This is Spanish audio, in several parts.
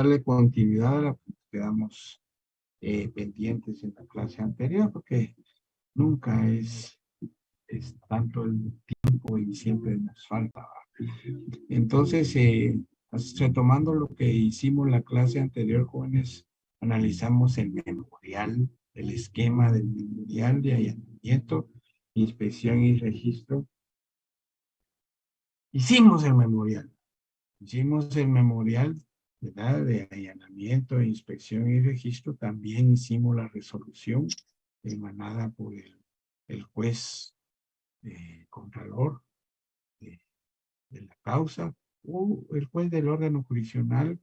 darle continuidad a lo que quedamos pendientes en la clase anterior, porque nunca es tanto el tiempo y siempre nos falta. Entonces, retomando lo que hicimos la clase anterior, jóvenes, analizamos el memorial, el esquema del memorial de allanamiento, inspección y registro. Hicimos el memorial, ¿verdad? De allanamiento, inspección y registro. También hicimos la resolución emanada por el juez contralor de la causa o el juez del órgano jurisdiccional,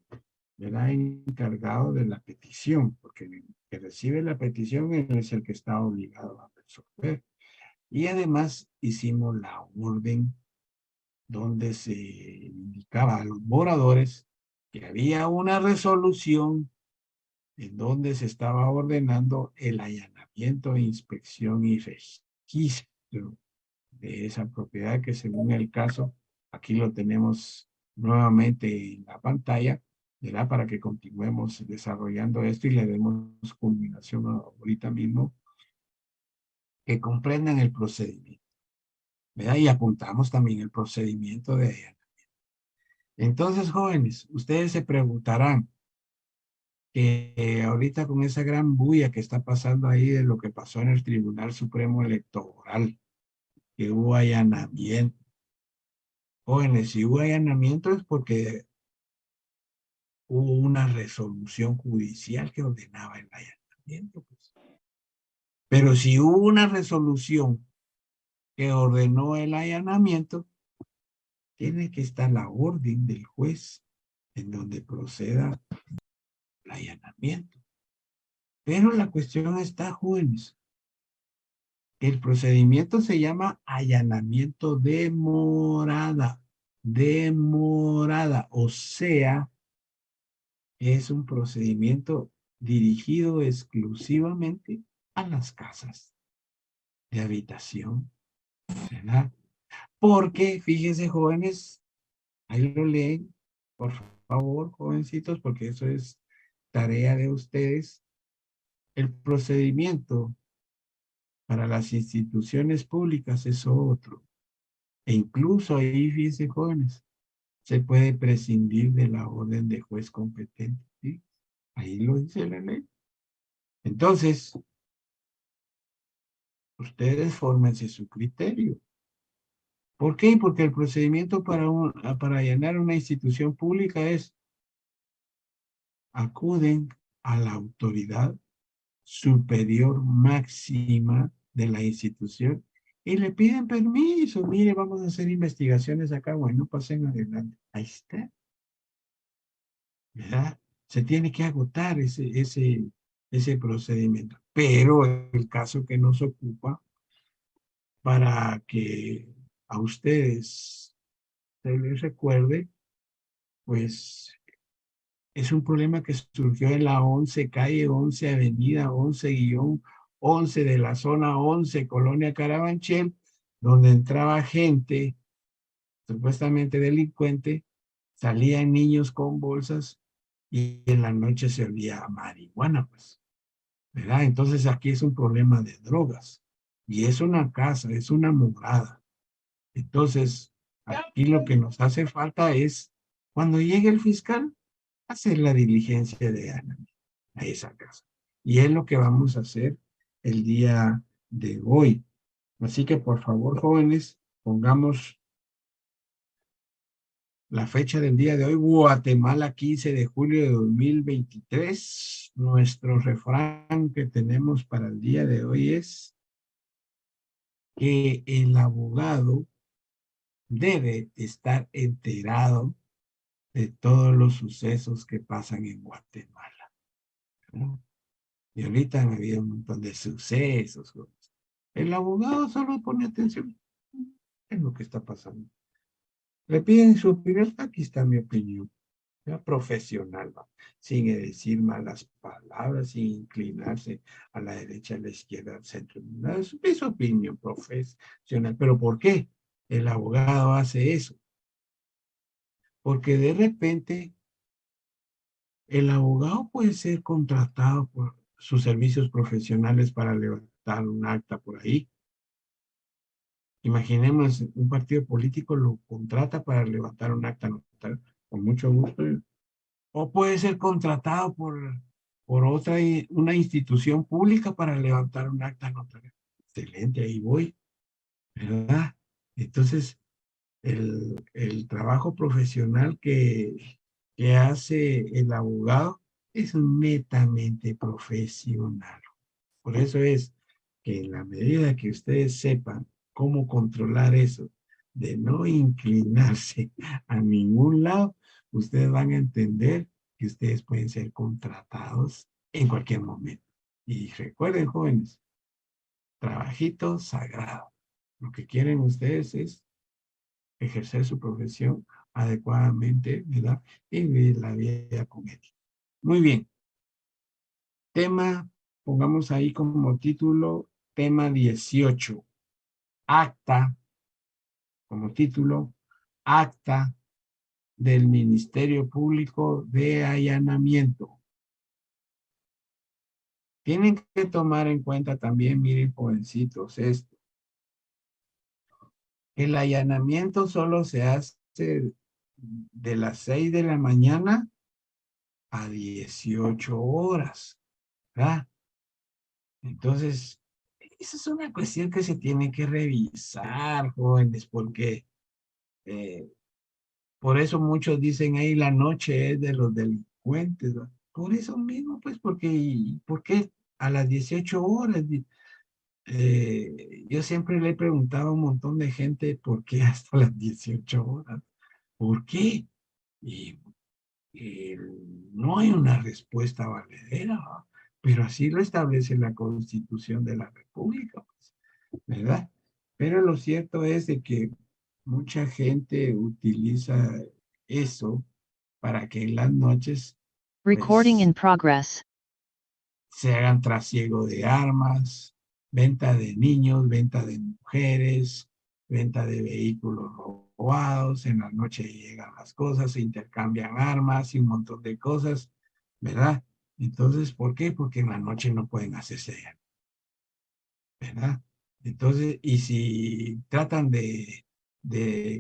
¿verdad? Encargado de la petición, porque el que recibe la petición es el que está obligado a resolver. Y además hicimos la orden donde se indicaba a los moradores que había una resolución en donde se estaba ordenando el allanamiento, inspección y registro de esa propiedad que según el caso, aquí lo tenemos nuevamente en la pantalla, ¿verdad? Para que continuemos desarrollando esto y le demos culminación ahorita mismo, que comprendan el procedimiento, ¿verdad? Y apuntamos también el procedimiento de allanamiento. Entonces, jóvenes, ustedes se preguntarán que ahorita con esa gran bulla que está pasando ahí de lo que pasó en el Tribunal Supremo Electoral, que hubo allanamiento. Jóvenes, si hubo allanamiento es porque hubo una resolución judicial que ordenaba el allanamiento, pues. Pero si hubo una resolución que ordenó el allanamiento, tiene que estar la orden del juez en donde proceda el allanamiento. Pero la cuestión está, jóvenes, que el procedimiento se llama allanamiento de morada. De morada, o sea, es un procedimiento dirigido exclusivamente a las casas de habitación, ¿verdad? Porque, fíjense, jóvenes, ahí lo leen, por favor, jovencitos, porque eso es tarea de ustedes. El procedimiento para las instituciones públicas es otro. E incluso ahí, fíjense, jóvenes, se puede prescindir de la orden de juez competente, ¿sí? Ahí lo dice la ley. Entonces, ustedes fórmense su criterio. ¿Por qué? Porque el procedimiento para allanar una institución pública es acuden a la autoridad superior máxima de la institución y le piden permiso. Mire, vamos a hacer investigaciones acá. Bueno, pasen adelante. Ahí está. ¿Verdad? Se tiene que agotar ese procedimiento. Pero el caso que nos ocupa para que a ustedes se les recuerde, pues es un problema que surgió en la 11 calle 11 avenida 11-11 de la zona 11 Colonia Carabanchel, donde entraba gente supuestamente delincuente, salían niños con bolsas y en la noche se olía a marihuana, pues, ¿verdad? Entonces aquí es un problema de drogas y es una casa, es una morada. Entonces, aquí lo que nos hace falta es, cuando llegue el fiscal, hacer la diligencia de Ana a esa casa. Y es lo que vamos a hacer el día de hoy. Así que, por favor, jóvenes, pongamos la fecha del día de hoy, Guatemala, 15 de julio de 2023. Nuestro refrán que tenemos para el día de hoy es que el abogado debe estar enterado de todos los sucesos que pasan en Guatemala, ¿no? Y ahorita han habido un montón de sucesos. El abogado solo pone atención en lo que está pasando. Le piden su opinión, aquí está mi opinión. Profesional, ¿va? Sin decir malas palabras, sin inclinarse a la derecha, a la izquierda, al centro. Es su opinión profesional. ¿Pero por qué el abogado hace eso? Porque de repente El abogado puede ser contratado por sus servicios profesionales para levantar un acta por ahí. Imaginemos, un partido político lo contrata para levantar un acta notario, con mucho gusto. O puede ser contratado por una institución pública para levantar un acta notaria. Excelente, ahí voy, ¿verdad? Entonces, el trabajo profesional que hace el abogado es netamente profesional. Por eso es que en la medida que ustedes sepan cómo controlar eso, de no inclinarse a ningún lado, ustedes van a entender que ustedes pueden ser contratados en cualquier momento. Y recuerden, jóvenes, trabajito sagrado. Lo que quieren ustedes es ejercer su profesión adecuadamente, ¿verdad? Y vivir la vida con ética. Muy bien. Tema, pongamos ahí como título, tema 18. Acta, como título, acta del Ministerio Público de Allanamiento. Tienen que tomar en cuenta también, miren, jovencitos, esto. El allanamiento solo se hace de las 6 de la mañana a 18 horas, ¿verdad? Entonces, esa es una cuestión que se tiene que revisar, jóvenes, porque eh, por eso muchos dicen ahí la noche es de los delincuentes, ¿verdad? Por eso mismo, pues, ¿por qué a las 18 horas? Yo siempre le he preguntado a un montón de gente por qué hasta las 18 horas, ¿por qué? Y eh, no hay una respuesta valedera, ¿va? Pero así lo establece la Constitución de la República, pues, ¿verdad? Pero lo cierto es de que mucha gente utiliza eso para que en las noches, Recording pues, in progress. se hagan trasiego de armas, venta de niños, venta de mujeres, venta de vehículos robados, en la noche llegan las cosas, se intercambian armas y un montón de cosas, ¿verdad? Entonces, ¿por qué? Porque en la noche no pueden hacerse daño, ¿verdad? Entonces, y si tratan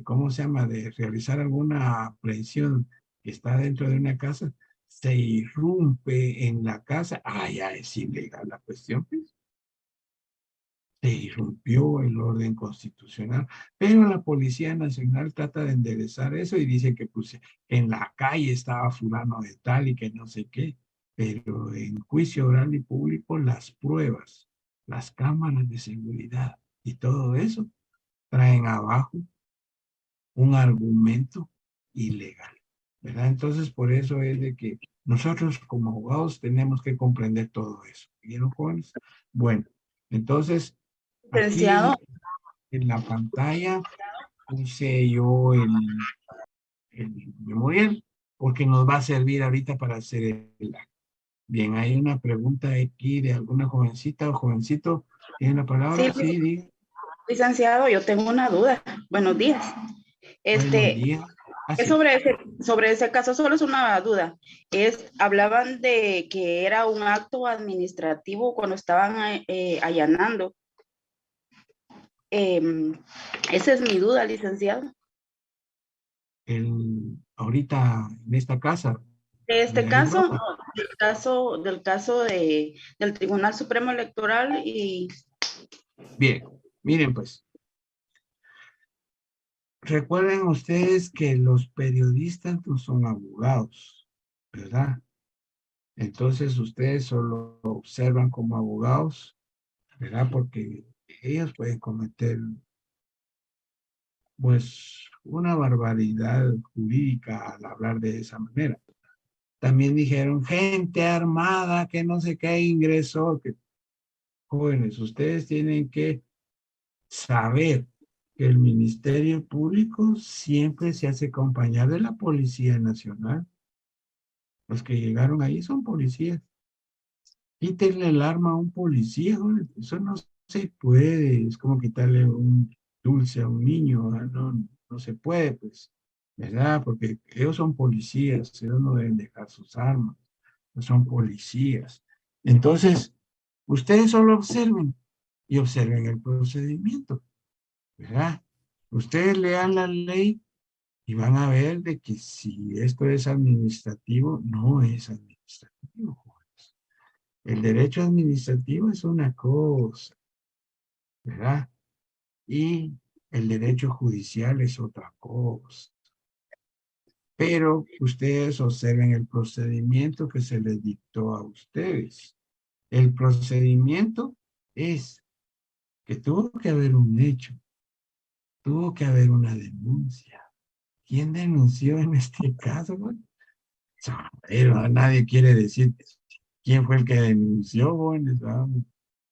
¿cómo se llama?, de realizar alguna aprehensión que está dentro de una casa, se irrumpe en la casa, ya es ilegal la cuestión, pues. Se irrumpió el orden constitucional, pero la Policía Nacional trata de enderezar eso y dice que pues en la calle estaba fulano de tal y que no sé qué, pero en juicio oral y público las pruebas, las cámaras de seguridad y todo eso traen abajo un argumento ilegal, ¿verdad? Entonces, por eso es de que nosotros como abogados tenemos que comprender todo eso. ¿Vieron, jóvenes? Bueno, entonces, Licenciado, aquí en la pantalla puse yo el memorial porque nos va a servir ahorita para hacer el acto. Bien, hay una pregunta aquí de alguna jovencita o jovencito. ¿Tiene la palabra? sí, Sí, diga. licenciado, yo tengo una duda. Buenos días. Buenos Este, días. es Así. sobre ese caso, solo es una duda. Hablaban de que era un acto administrativo cuando estaban allanando. Esa es mi duda, licenciado. Ahorita en esta casa De de este ahí caso, Europa. no, del caso del Tribunal Supremo Electoral y Bien, miren pues, recuerden ustedes que los periodistas no son abogados, ¿verdad? Entonces ustedes solo observan como abogados, ¿verdad? Porque ellos pueden cometer, pues, una barbaridad jurídica al hablar de esa manera. También dijeron gente armada que no sé qué ingresó. Jóvenes, ustedes tienen que saber que el Ministerio Público siempre se hace acompañar de la Policía Nacional. Los que llegaron ahí son policías. Quítenle el arma a un policía, jóvenes. Eso no se puede. Es como quitarle un dulce a un niño, ¿verdad? No, no se puede, pues. ¿verdad? Porque ellos son policías, ellos no deben dejar sus armas, son policías. Entonces, ustedes solo observen y observen el procedimiento, ¿verdad? Ustedes lean la ley y van a ver de que si esto es administrativo, no es administrativo, jóvenes. El derecho administrativo es una cosa, ¿verdad? Y el derecho judicial es otra cosa. Pero ustedes observen el procedimiento que se les dictó a ustedes. El procedimiento es que tuvo que haber un hecho, tuvo que haber una denuncia. ¿Quién denunció en este caso? Bueno, pero nadie quiere decir quién fue el que denunció, jóvenes.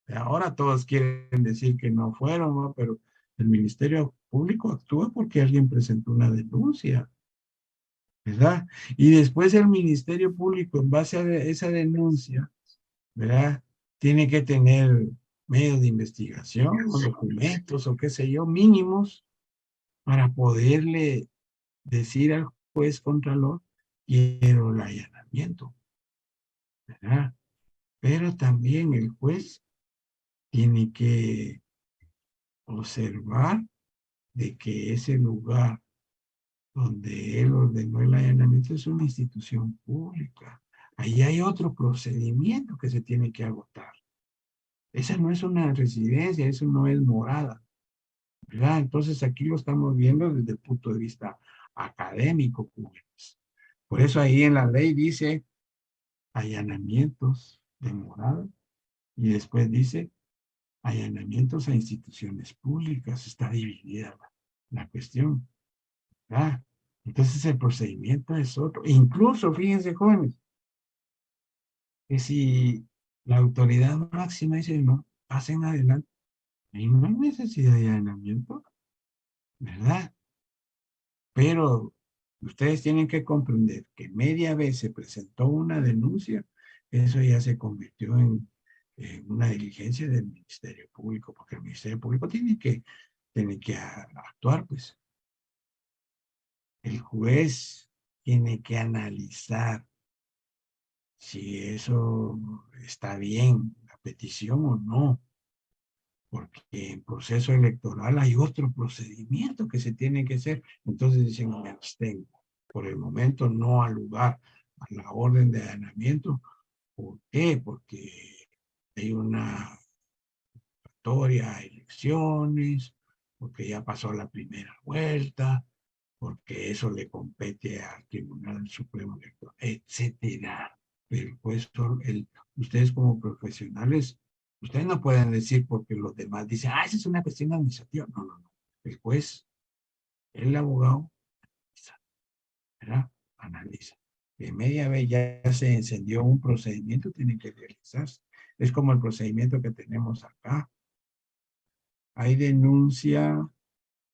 Ahora todos quieren decir que no fueron, ¿no? Pero el Ministerio Público actúa porque alguien presentó una denuncia, ¿verdad? Y después el Ministerio Público, en base a esa denuncia, ¿verdad? Tiene que tener medios de investigación, o documentos, o qué sé yo, mínimos, para poderle decir al juez contralor, quiero el allanamiento, ¿verdad? Pero también el juez tiene que observar de que ese lugar donde él ordenó el allanamiento es una institución pública. Ahí hay otro procedimiento que se tiene que agotar. Esa no es una residencia, eso no es morada, ¿verdad? Entonces aquí lo estamos viendo desde el punto de vista académico, pues. Por eso ahí en la ley dice allanamientos de morada y después dice allanamientos a instituciones públicas. Está dividida la cuestión, ¿verdad? Entonces el procedimiento es otro. Incluso, fíjense, jóvenes, que si la autoridad máxima dice no, pasen adelante, y no hay necesidad de allanamiento, ¿verdad? Pero ustedes tienen que comprender que media vez se presentó una denuncia, eso ya se convirtió en una diligencia del Ministerio Público, porque el Ministerio Público tiene que actuar, pues. El juez tiene que analizar si eso está bien, la petición o no, porque en proceso electoral hay otro procedimiento que se tiene que hacer. Entonces dicen, me abstengo. Por el momento no al lugar, a la orden de allanamiento. ¿Por qué? Porque hay una historia, elecciones, porque ya pasó la primera vuelta, porque eso le compete al Tribunal Supremo Electoral, etcétera. Pero pues ustedes como profesionales, ustedes no pueden decir porque los demás dicen, ah, esa es una cuestión administrativa. No, no, no. El juez, el abogado, ¿verdad? Analiza. De media vez ya se encendió un procedimiento, tiene que realizarse. Es como el procedimiento que tenemos acá. Hay denuncia,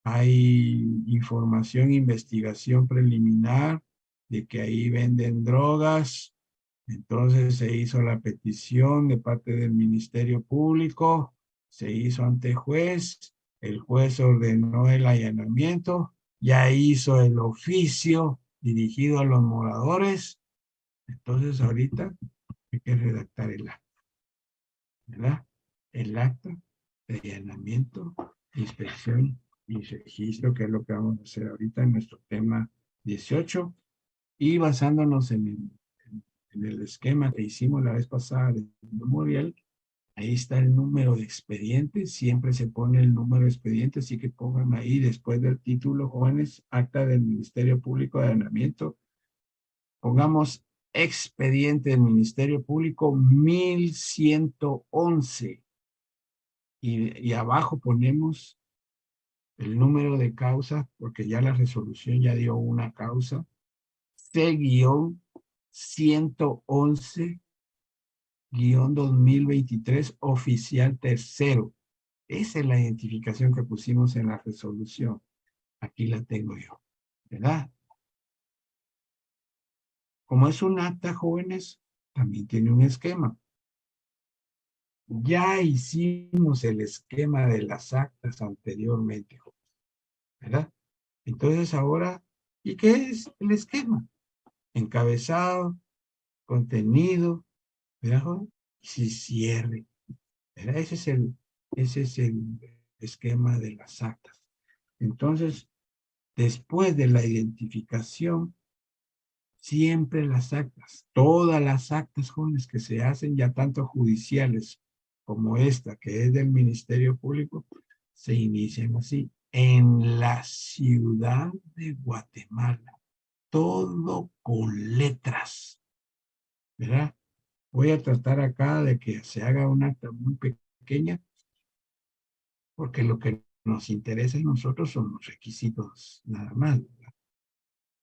hay información, investigación preliminar de que ahí venden drogas. Entonces se hizo la petición de parte del Ministerio Público, se hizo ante juez, el juez ordenó el allanamiento, ya hizo el oficio dirigido a los moradores. Entonces ahorita hay que redactar el acta, ¿verdad? El acta de allanamiento, inspección y registro, que es lo que vamos a hacer ahorita en nuestro tema 18, y basándonos en el esquema que hicimos la vez pasada del memorial, ahí está el número de expediente, siempre se pone el número de expediente, así que pongan ahí después del título, jóvenes, acta del Ministerio Público de Allanamiento, pongamos expediente del Ministerio Público 1111 y abajo ponemos el número de causa, porque ya la resolución ya dio una causa, C-111-2023, oficial tercero. Esa es la identificación que pusimos en la resolución. Aquí la tengo yo, ¿verdad? Como es un acta, jóvenes, también tiene un esquema. Ya hicimos el esquema de las actas anteriormente, ¿verdad? Entonces ahora ¿Y qué es el esquema? Encabezado, contenido, ¿verdad, joven? Y cierre, ¿verdad? Ese es el esquema de las actas. Entonces, después de la identificación, siempre las actas, todas las actas, jóvenes, que se hacen ya tanto judiciales como esta, que es del Ministerio Público, se inician así. En la ciudad de Guatemala, todo con letras, ¿verdad? Voy a tratar acá de que se haga una acta muy pequeña, porque lo que nos interesa a nosotros son los requisitos nada más, ¿verdad?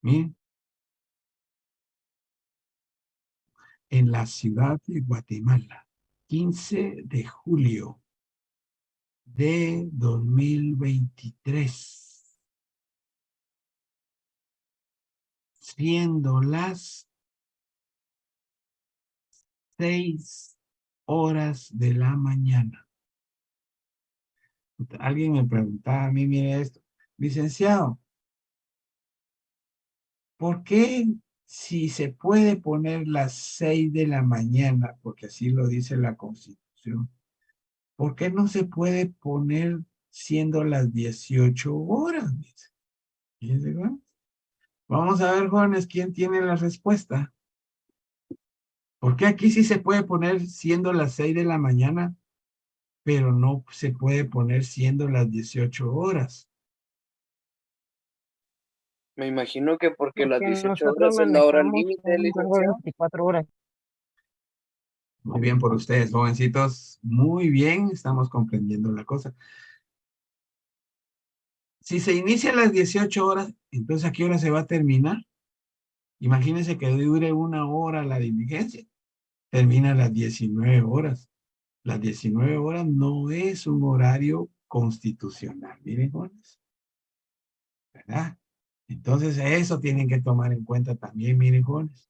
Miren, en la ciudad de Guatemala, 15 de julio de 2023, siendo las 6 horas de la mañana. Alguien me preguntaba a mí, mire esto, licenciado, ¿por qué si se puede poner las 6 de la mañana, porque así lo dice la Constitución, ¿por qué no se puede poner siendo las 18 horas? Fíjense, ¿no? Vamos a ver, jóvenes, quién tiene la respuesta. ¿Por qué aquí sí se puede poner siendo las 6 de la mañana, pero no se puede poner siendo las 18 horas? Me imagino que porque las Porque 18 nosotros horas es la hora manejamos límite, un rango de licenciado. 24 horas. Muy bien por ustedes, jovencitos. Muy bien, estamos comprendiendo la cosa. Si se inicia a las 18 horas, entonces ¿a qué hora se va a terminar? Imagínense que dure 1 hora la diligencia. Termina a las 19 horas. Las 19 horas no es un horario constitucional, miren, jóvenes, ¿verdad? Entonces eso tienen que tomar en cuenta también, miren, jóvenes,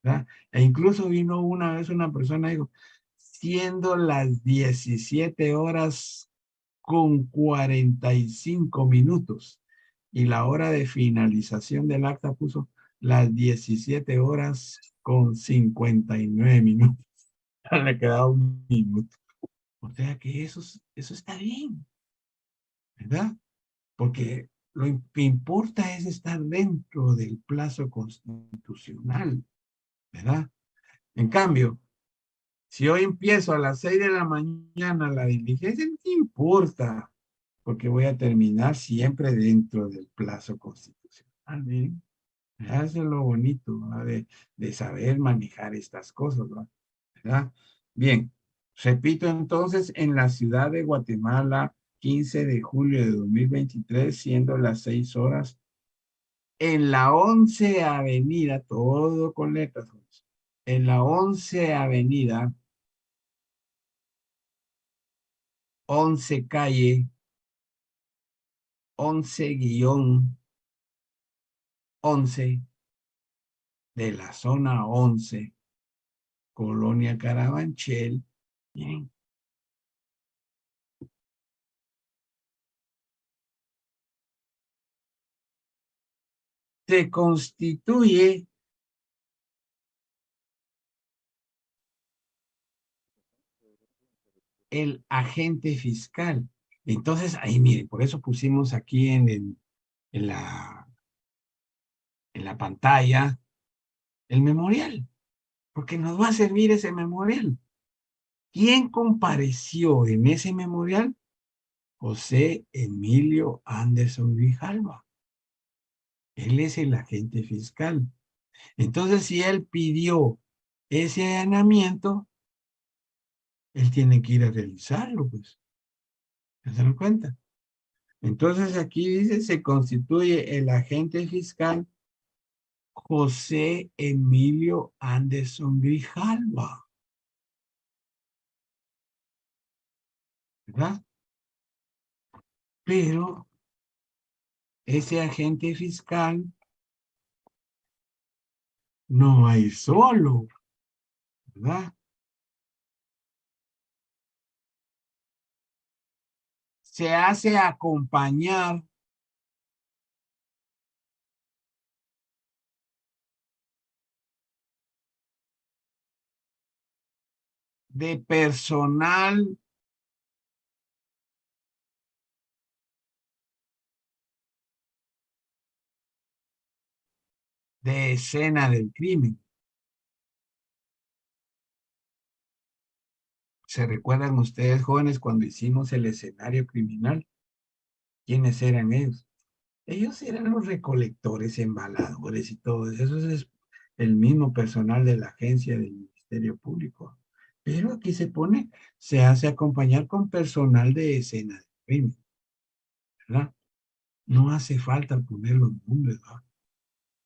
¿verdad? E incluso vino una vez una persona y dijo, siendo las 17 horas con 45 minutos y la hora de finalización del acta puso las 17 horas con 59 minutos. Le quedaba un minuto. O sea que eso está bien, ¿verdad? Porque lo que importa es estar dentro del plazo constitucional, ¿verdad? En cambio, si hoy empiezo a las 6 de la mañana la diligencia, no importa, porque voy a terminar siempre dentro del plazo constitucional, ¿bien? Eso es lo bonito, ¿verdad? De saber manejar estas cosas, ¿verdad? Bien, repito entonces, en la ciudad de Guatemala, 15 de julio de 2023, siendo las 6 horas, en la 11 avenida, todo con letras, en la 11 avenida, 11 calle, 11-11 de la zona 11, Colonia Carabanchel, miren, se constituye el agente fiscal. Entonces, ahí miren, por eso pusimos aquí en la, en la pantalla el memorial, porque nos va a servir ese memorial. ¿Quién compareció en ese memorial? José Emilio Anderson Grijalva. Él es el agente fiscal. Entonces, si él pidió ese allanamiento, él tiene que ir a realizarlo, pues. ¿Se dan cuenta? Entonces, aquí dice, se constituye el agente fiscal José Emilio Anderson Grijalva. ¿Verdad? Pero ese agente fiscal no va a ir solo, ¿verdad? Se hace acompañar de personal de escena del crimen. ¿Se recuerdan ustedes, jóvenes, cuando hicimos el escenario criminal? ¿Quiénes eran ellos? Ellos eran los recolectores, embaladores y todo eso. Eso es el mismo personal de la agencia del Ministerio Público. Pero aquí se hace acompañar con personal de escena del crimen, ¿verdad? No hace falta poner los nombres, ¿verdad?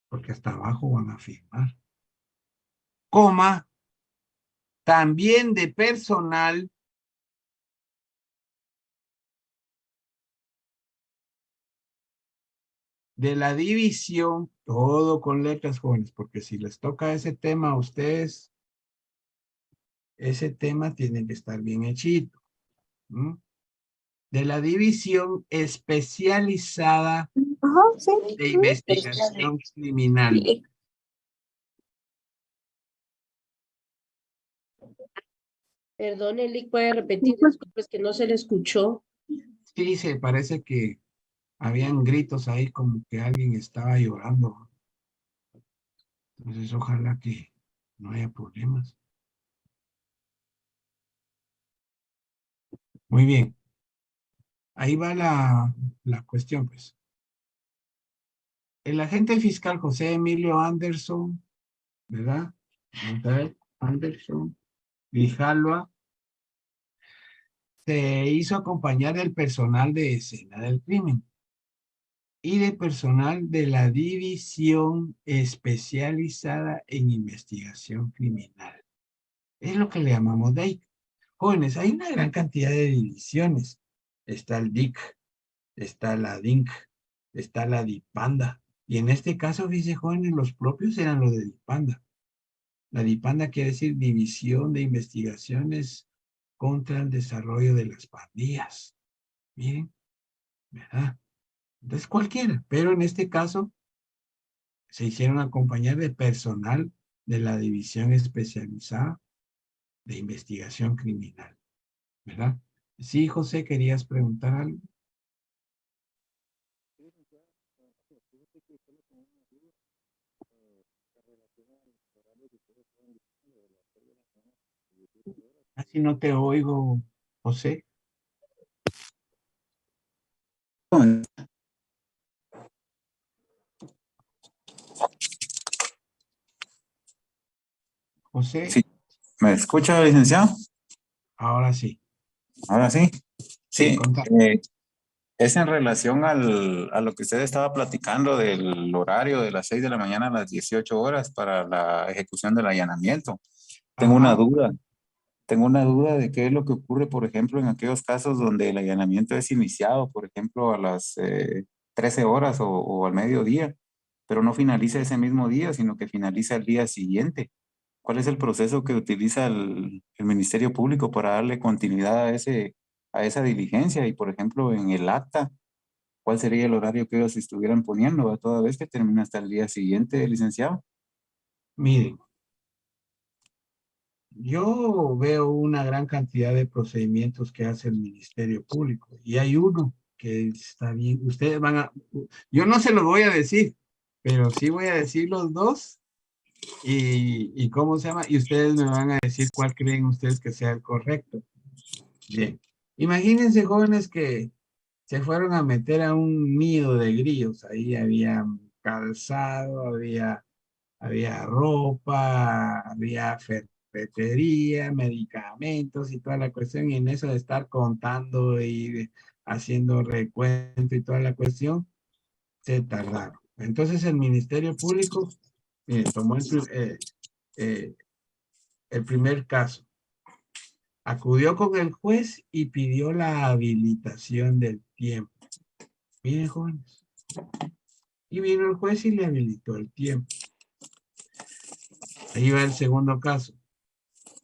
Porque hasta abajo van a firmar. Coma, también de personal de la división, todo con letras, jóvenes, porque si les toca ese tema a ustedes, ese tema tiene que estar bien hechito. ¿Mm? De la división especializada de investigación criminal. Perdón, Eli, puede repetir, disculpe, es que no se le escuchó. Sí, se parece que habían gritos ahí como que alguien estaba llorando. Entonces, ojalá que no haya problemas. Muy bien. Ahí va la cuestión, pues. El agente fiscal José Emilio Anderson, ¿verdad? Anderson, Grijalva, se hizo acompañar del personal de escena del crimen y de personal de la división especializada en investigación criminal. Es lo que le llamamos DEIC. Jóvenes, hay una gran cantidad de divisiones. Está el DIC, está la DINC, está la DIPANDA. Y en este caso, dice jóvenes, los propios eran los de DIPANDA. La DIPANDA quiere decir División de Investigaciones contra el Desarrollo de las Pandillas. Miren, ¿verdad? Entonces cualquiera, pero en este caso se hicieron acompañar de personal de la División Especializada de Investigación Criminal, ¿verdad? Sí, José, ¿querías preguntar algo? Casi no te oigo, José. José, Sí. ¿Me escucha, licenciado? ahora sí. Ahora sí. Sí, Sí, contame. es en relación a lo que usted estaba platicando del horario de las 6 de la mañana a las 18 horas para la ejecución del allanamiento. Tengo una Ajá. duda. Tengo una duda de qué es lo que ocurre, por ejemplo, en aquellos casos donde el allanamiento es iniciado, por ejemplo, a las 13 horas o al mediodía, pero no finaliza ese mismo día, sino que finaliza el día siguiente. ¿Cuál es el proceso que utiliza el Ministerio Público para darle continuidad a esa diligencia? Y, por ejemplo, en el acta, ¿cuál sería el horario que ellos estuvieran poniendo a toda vez que termina hasta el día siguiente, licenciado? Miren, yo veo una gran cantidad de procedimientos que hace el Ministerio Público y hay uno que está bien. Ustedes yo no se los voy a decir, pero sí voy a decir los dos y cómo se llama y ustedes me van a decir cuál creen ustedes que sea el correcto. Bien, imagínense jóvenes que se fueron a meter a un nido de grillos. Ahí había calzado, había ropa, había ferretería, medicamentos y toda la cuestión. Y en eso de estar contando y haciendo recuento y toda la cuestión, se tardaron. Entonces el Ministerio Público tomó el primer caso. Acudió con el juez y pidió la habilitación del tiempo. Miren, jóvenes. Y vino el juez y le habilitó el tiempo. Ahí va el segundo caso.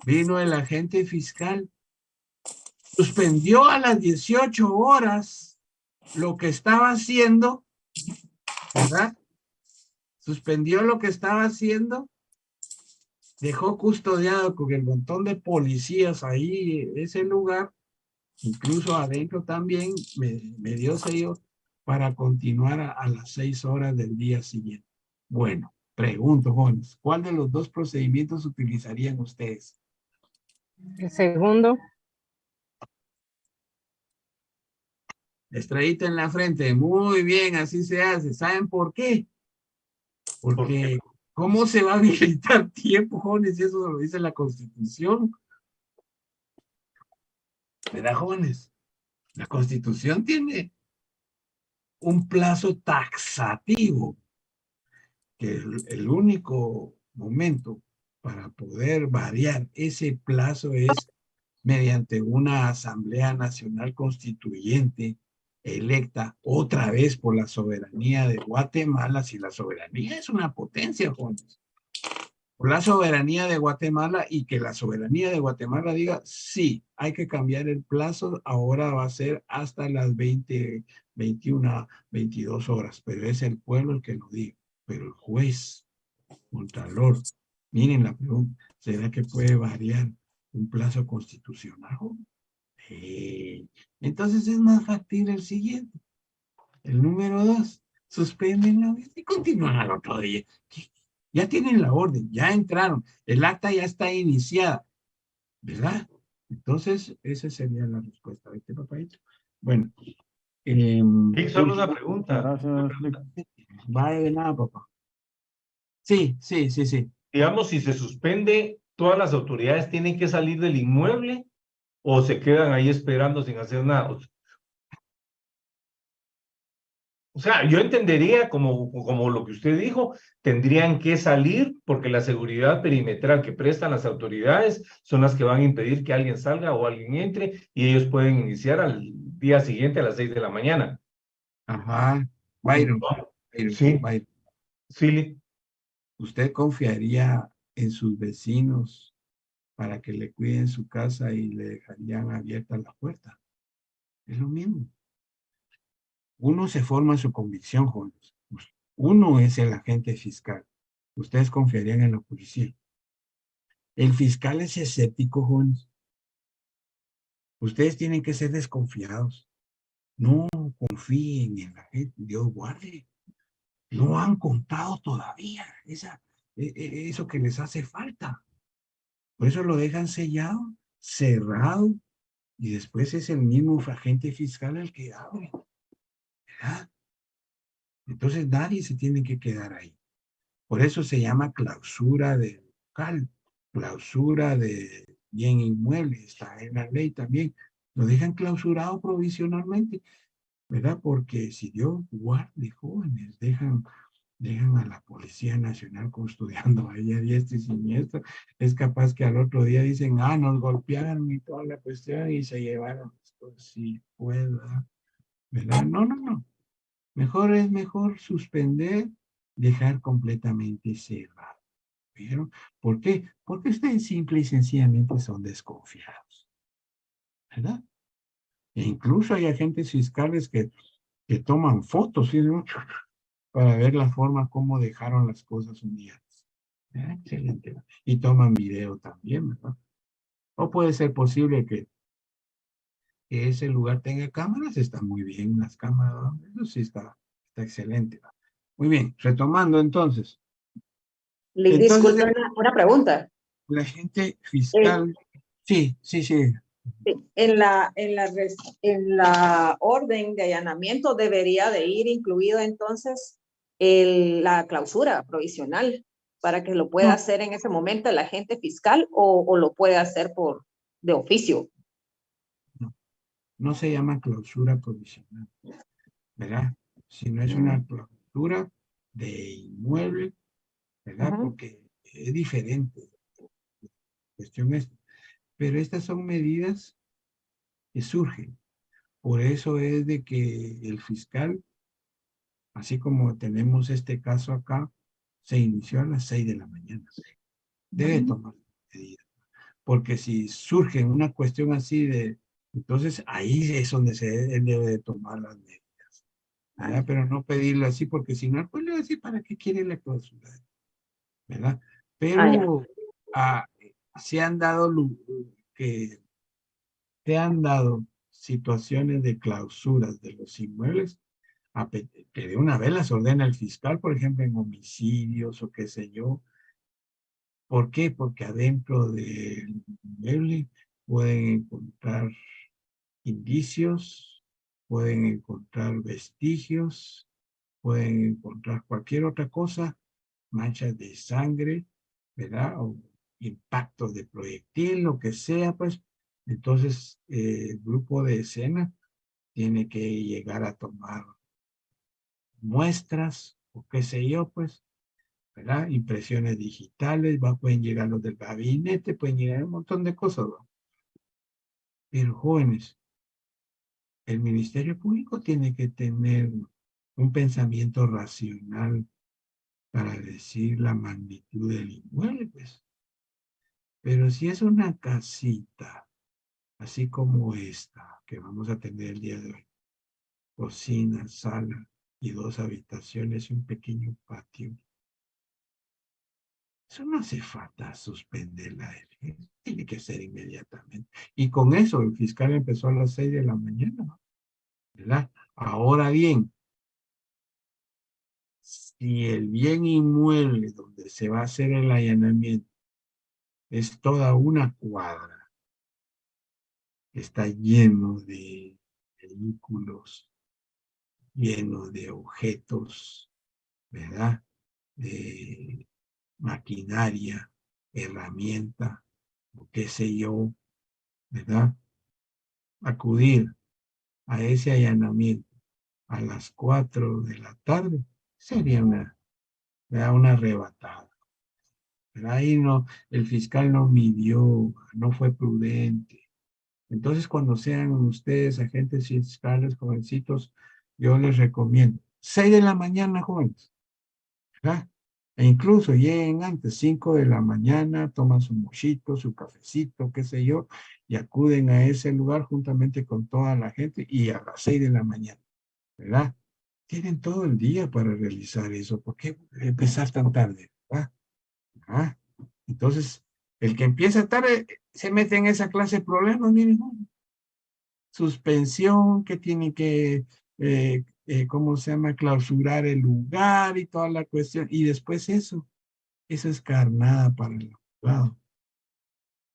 Vino el agente fiscal, suspendió a las 18 horas lo que estaba haciendo, ¿verdad? Suspendió lo que estaba haciendo dejó custodiado con el montón de policías ahí, ese lugar, incluso adentro también, me dio sello para continuar a las 6 horas del día siguiente. Bueno, pregunto, jóvenes, ¿cuál de los dos procedimientos utilizarían ustedes? El segundo. Estrellita en la frente, muy bien, así se hace. ¿Saben por qué? Porque, ¿cómo se va a habilitar tiempo, jóvenes? Y eso lo dice la Constitución. ¿Verdad, jóvenes? La Constitución tiene un plazo taxativo, que el único momento para poder variar ese plazo es mediante una Asamblea Nacional Constituyente electa otra vez por la soberanía de Guatemala, si la soberanía es una potencia, jóvenes. Por la soberanía de Guatemala y que la soberanía de Guatemala diga, sí, hay que cambiar el plazo, ahora va a ser hasta las 20, 21, 22 horas, pero es el pueblo el que lo diga. Pero el juez, contralor, miren la pregunta, ¿será que puede variar un plazo constitucional? Entonces es más factible el siguiente. El número 2, suspenden la vista y continúan al otro día. Ya tienen la orden, ya entraron, el acta ya está iniciada, ¿verdad? Entonces, esa sería la respuesta. ¿Viste, papadito? Bueno. Solo una pregunta. Gracias. Vale, de nada, papá. Sí. Digamos, si se suspende, ¿todas las autoridades tienen que salir del inmueble o se quedan ahí esperando sin hacer nada? O sea, yo entendería como lo que usted dijo, tendrían que salir porque la seguridad perimetral que prestan las autoridades son las que van a impedir que alguien salga o alguien entre y ellos pueden iniciar al día siguiente a las 6 de la mañana. Ajá. Byron. Sí. Byron. Sí. ¿Usted confiaría en sus vecinos para que le cuiden su casa y le dejarían abierta la puerta? Es lo mismo. Uno se forma su convicción, jóvenes. Uno es el agente fiscal. Ustedes confiarían en la policía. El fiscal es escéptico, jóvenes. Ustedes tienen que ser desconfiados. No confíen en la gente. Dios guarde. No han contado todavía eso que les hace falta. Por eso lo dejan sellado, cerrado, y después es el mismo agente fiscal el que abre. ¿Verdad? Entonces nadie se tiene que quedar ahí. Por eso se llama clausura de local, clausura de bien inmueble, está en la ley también. Lo dejan clausurado provisionalmente, ¿verdad? Porque si Dios guarde, jóvenes, dejan a la Policía Nacional custodiando ahí a diestra y siniestra, es capaz que al otro día dicen, nos golpearon y toda la cuestión y se llevaron esto, si pueda, ¿verdad? No. Mejor suspender, dejar completamente cerrado. ¿Vieron? ¿Por qué? Porque ustedes simple y sencillamente son desconfiados, ¿verdad? E incluso hay agentes fiscales que toman fotos, ¿sí? Para ver la forma como dejaron las cosas un día. Excelente. Y toman video también, ¿verdad? O puede ser posible que ese lugar tenga cámaras, está muy bien las cámaras, ¿no? Eso sí está excelente. Muy bien, retomando entonces. Disculpe, una pregunta. La gente fiscal, sí. En la orden de allanamiento debería de ir incluido entonces la clausura provisional para que lo pueda hacer en ese momento el agente fiscal o lo puede hacer de oficio. No se llama clausura provisional, ¿verdad? Sino es una clausura de inmueble, ¿verdad? Porque es diferente. La cuestión es, pero estas son medidas que surgen. Por eso es de que el fiscal, así como tenemos este caso acá, se inició a las 6 de la mañana. Debe tomar medidas. Porque si surge una cuestión así entonces ahí es donde él debe de tomar las medidas. ¿Verdad? Pero no pedirlo así, porque si no, pues le va a decir, ¿para qué quiere la clausura? ¿Verdad? Pero se han dado situaciones de clausuras de los inmuebles que de una vez las ordena el fiscal, por ejemplo, en homicidios o qué sé yo. ¿Por qué? Porque adentro del inmueble pueden encontrar indicios, pueden encontrar vestigios, pueden encontrar cualquier otra cosa, manchas de sangre, ¿verdad? O impactos de proyectil, lo que sea, pues. Entonces, el grupo de escena tiene que llegar a tomar muestras, o qué sé yo, pues, ¿verdad? Impresiones digitales, pueden llegar los del gabinete, pueden llegar un montón de cosas, ¿no? Pero jóvenes, el Ministerio Público tiene que tener un pensamiento racional para decir la magnitud del inmueble, pues. Pero si es una casita, así como esta, que vamos a tener el día de hoy, cocina, sala y 2 habitaciones y un pequeño patio, eso no hace falta suspenderla, tiene que ser inmediatamente. Y con eso el fiscal empezó a las 6 de la mañana, ¿verdad? Ahora bien, si el bien inmueble donde se va a hacer el allanamiento es toda una cuadra, está lleno de vehículos, lleno de objetos, ¿verdad? De maquinaria, herramienta, o qué sé yo, ¿verdad? Acudir a ese allanamiento a las 4 de la tarde sería una arrebatada. Pero ahí no, el fiscal no midió, no fue prudente. Entonces, cuando sean ustedes agentes fiscales, jovencitos, yo les recomiendo 6 de la mañana, jóvenes, ¿verdad? E incluso lleguen antes, 5 de la mañana, toman su mochito, su cafecito, qué sé yo, y acuden a ese lugar juntamente con toda la gente y a las 6 de la mañana, ¿verdad? Tienen todo el día para realizar eso. ¿Por qué empezar tan tarde? ¿Verdad? ¿Ah? Entonces, el que empieza tarde se mete en esa clase de problemas, miren, ¿no? Suspensión, que tiene que, ¿cómo se llama? Clausurar el lugar y toda la cuestión. Y después eso es carnada para el abogado.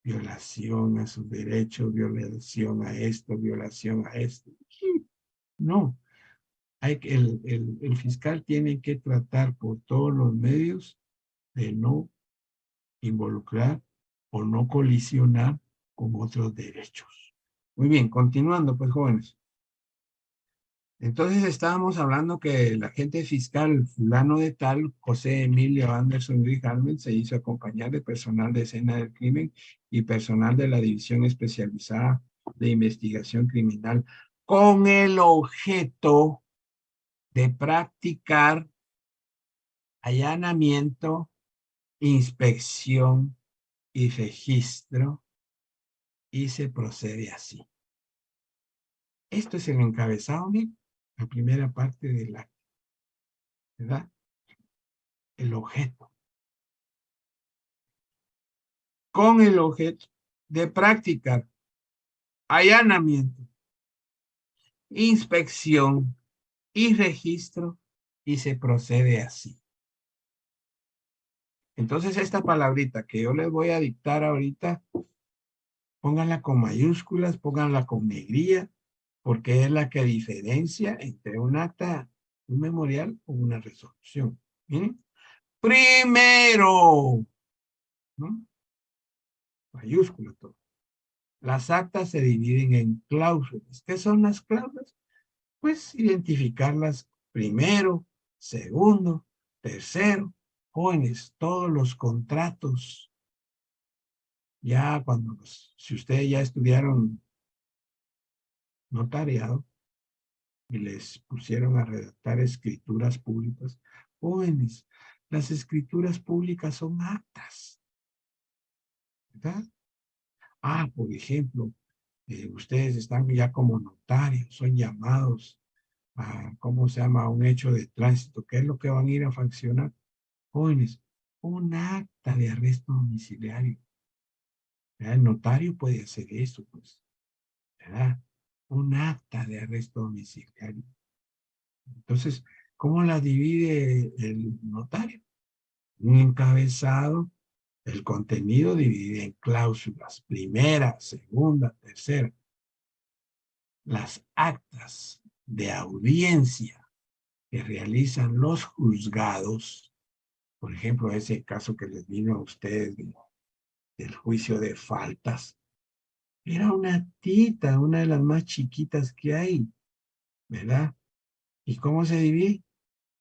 Violación a sus derechos, violación a esto, violación a esto. No, el fiscal tiene que tratar por todos los medios de no involucrar o no colisionar con otros derechos. Muy bien, continuando pues, jóvenes. Entonces estábamos hablando que el agente fiscal fulano de tal, José Emilio Anderson Rijalmen, se hizo acompañar de personal de escena del crimen y personal de la División Especializada de Investigación Criminal con el objeto de practicar allanamiento, inspección y registro, y se procede así. Esto es el encabezado, miren, la primera parte del acto, ¿verdad? El objeto. Con el objeto de practicar allanamiento, inspección y registro, y se procede así. Entonces esta palabrita que yo les voy a dictar ahorita, pónganla con mayúsculas, pónganla con negrilla, porque es la que diferencia entre un acta, un memorial o una resolución. Miren. Primero, ¿no? Mayúscula todo. Las actas se dividen en cláusulas. ¿Qué son las cláusulas? Pues identificarlas primero, segundo, tercero. Jóvenes, todos los contratos. Ya cuando, si ustedes ya estudiaron notariado y les pusieron a redactar escrituras públicas, jóvenes, las escrituras públicas son actas, ¿verdad? Por ejemplo, ustedes están ya como notarios, son llamados a, ¿cómo se llama? A un hecho de tránsito. ¿Qué es lo que van a ir a fraccionar? Jóvenes, un acta de arresto domiciliario. ¿Verdad? El notario puede hacer eso, pues. ¿Verdad? Un acta de arresto domiciliario. Entonces, ¿cómo la divide el notario? Un encabezado, el contenido divide en cláusulas, primera, segunda, tercera. Las actas de audiencia que realizan los juzgados, por ejemplo, ese caso que les vino a ustedes del juicio de faltas, era una tita, una de las más chiquitas que hay, ¿verdad? ¿Y cómo se divide?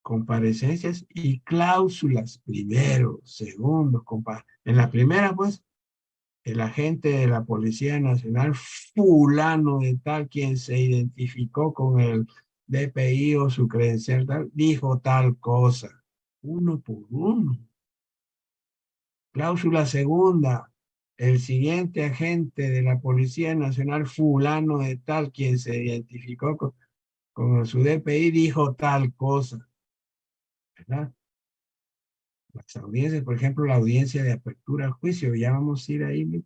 Comparecencias y cláusulas, primero, segundo, en la primera, pues, el agente de la Policía Nacional, fulano de tal, quien se identificó con el DPI o su credencial tal, dijo tal cosa, uno por uno. Cláusula segunda, el siguiente agente de la Policía Nacional, fulano de tal, quien se identificó con su DPI, dijo tal cosa, ¿verdad? Las audiencias, por ejemplo, la audiencia de apertura al juicio, ya vamos a ir ahí.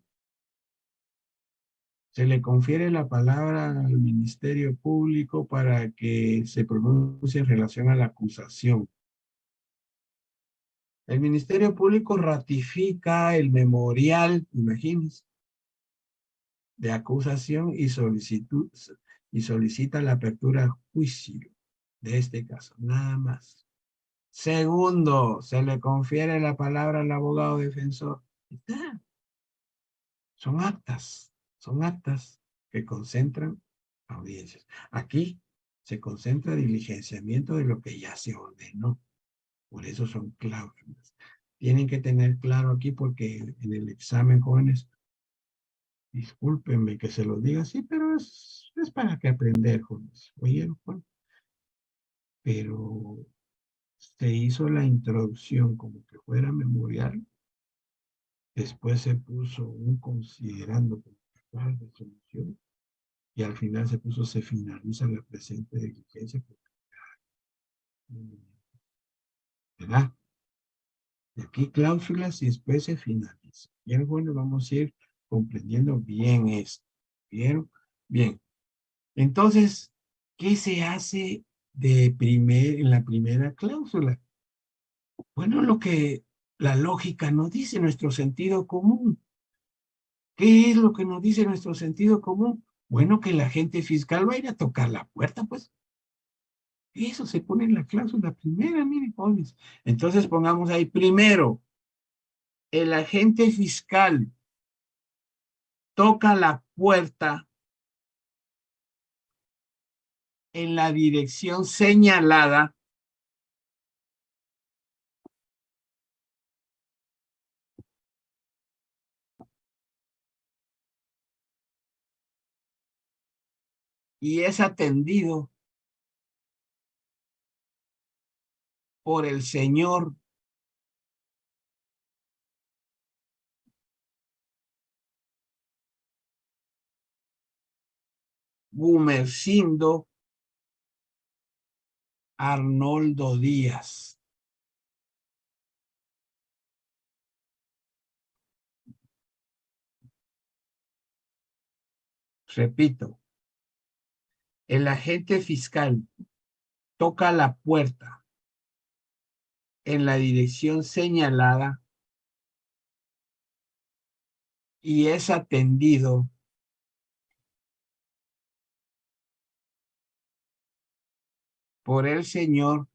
Se le confiere la palabra al Ministerio Público para que se pronuncie en relación a la acusación. El Ministerio Público ratifica el memorial, imagínense, de acusación y solicita la apertura a juicio de este caso, nada más. Segundo, se le confiere la palabra al abogado defensor. Está. Son actas que concentran audiencias. Aquí se concentra diligenciamiento de lo que ya se ordenó. Por eso son cláusulas. Tienen que tener claro aquí porque en el examen, jóvenes, discúlpenme que se lo diga así, pero es para que aprender, jóvenes. ¿Oyeron, Juan? Pero se hizo la introducción como que fuera memorial. Después se puso un considerando como que fuera resolución. Y al final se puso, se finaliza la presente diligencia. ¿Verdad? Y aquí cláusulas y después se finaliza. Bien, bueno, vamos a ir comprendiendo bien esto. ¿Vieron? Bien. Entonces, ¿qué se hace en la primera cláusula? Bueno, lo que la lógica nos dice, nuestro sentido común. ¿Qué es lo que nos dice nuestro sentido común? Bueno, que el agente fiscal va a ir a tocar la puerta, pues. Eso se pone en la cláusula primera, miren, jóvenes. Entonces pongamos ahí, primero, el agente fiscal toca la puerta en la dirección señalada y es atendido por el señor Gumersindo Arnoldo Díaz. Repito, el agente fiscal toca la puerta en la dirección señalada y es atendido por el señor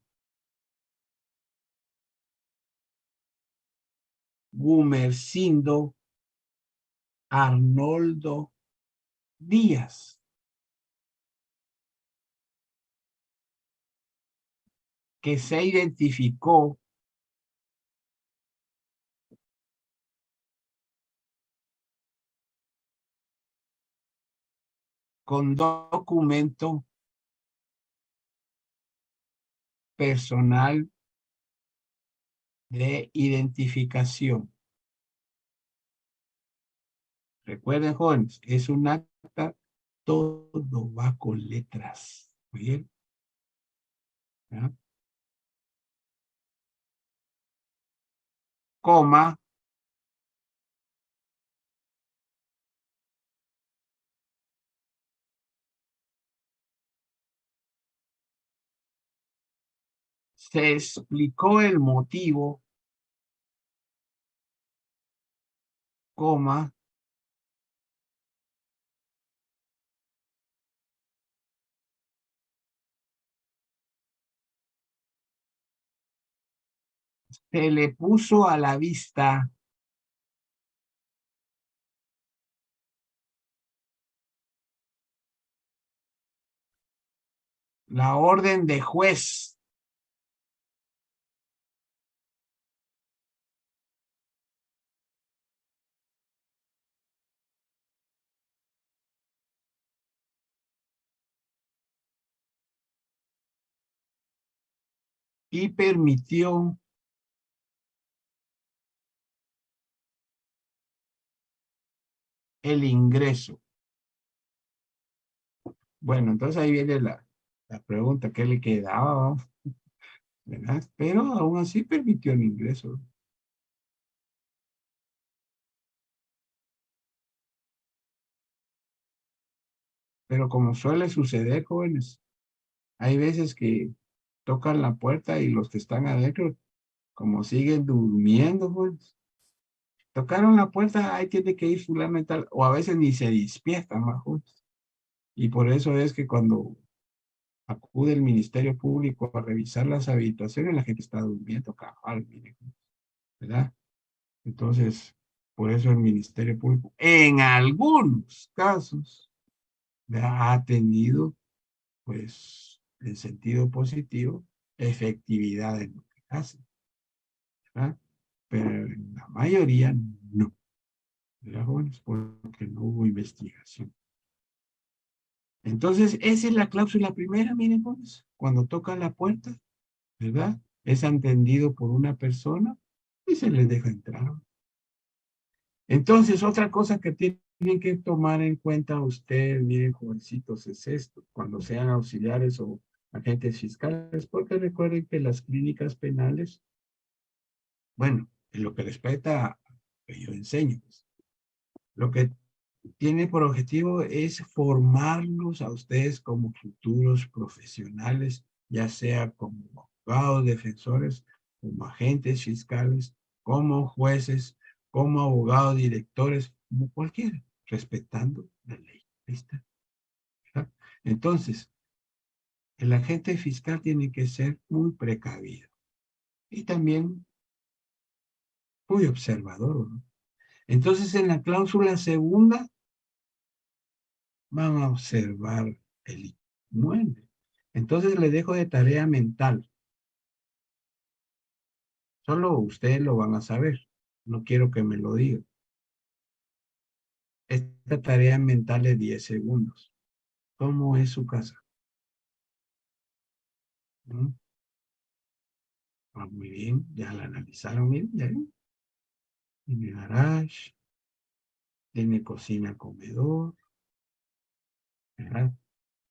Gumersindo Arnoldo Díaz, que se identificó con documento personal de identificación. Recuerden, jóvenes, es un acta, todo va con letras. ¿Bien? ¿Ya? coma, se explicó el motivo, coma, se le puso a la vista la orden de juez y permitió el ingreso. Bueno, entonces ahí viene la pregunta, ¿qué le quedaba? ¿Verdad? Pero aún así permitió el ingreso. Pero como suele suceder, jóvenes, hay veces que tocan la puerta y los que están adentro, como siguen durmiendo, pues, tocaron la puerta, ahí tiene que ir fundamental, o a veces ni se despiertan, más jóvenes. Y por eso es que cuando acude el Ministerio Público a revisar las habitaciones, la gente está durmiendo, cabal, miren, ¿verdad? Entonces, por eso el Ministerio Público, en algunos casos, ha tenido, pues, en sentido positivo, efectividad en lo que hace, ¿verdad? Pero en la mayoría no, ¿verdad, jóvenes? Porque no hubo investigación. Entonces, esa es la cláusula primera, miren, jóvenes, cuando toca la puerta, ¿verdad? Es entendido por una persona y se les deja entrar. Entonces, otra cosa que tienen que tomar en cuenta ustedes, miren, jovencitos, es esto, cuando sean auxiliares o agentes fiscales, porque recuerden que las clínicas penales, bueno, en lo que respecta, que yo enseño, pues, lo que tiene por objetivo es formarlos a ustedes como futuros profesionales, ya sea como abogados, defensores, como agentes fiscales, como jueces, como abogados, directores, como cualquiera, respetando la ley. ¿Listo? ¿Verdad? Entonces, el agente fiscal tiene que ser muy precavido y también muy observador, ¿no? Entonces, en la cláusula segunda, van a observar el inmueble. Entonces le dejo de tarea mental. Solo ustedes lo van a saber. No quiero que me lo digan. Esta tarea mental de 10 segundos. ¿Cómo es su casa? ¿Mm? Ah, muy bien, ya la analizaron, miren, ya ven. Tiene garage, tiene cocina, comedor, ¿verdad?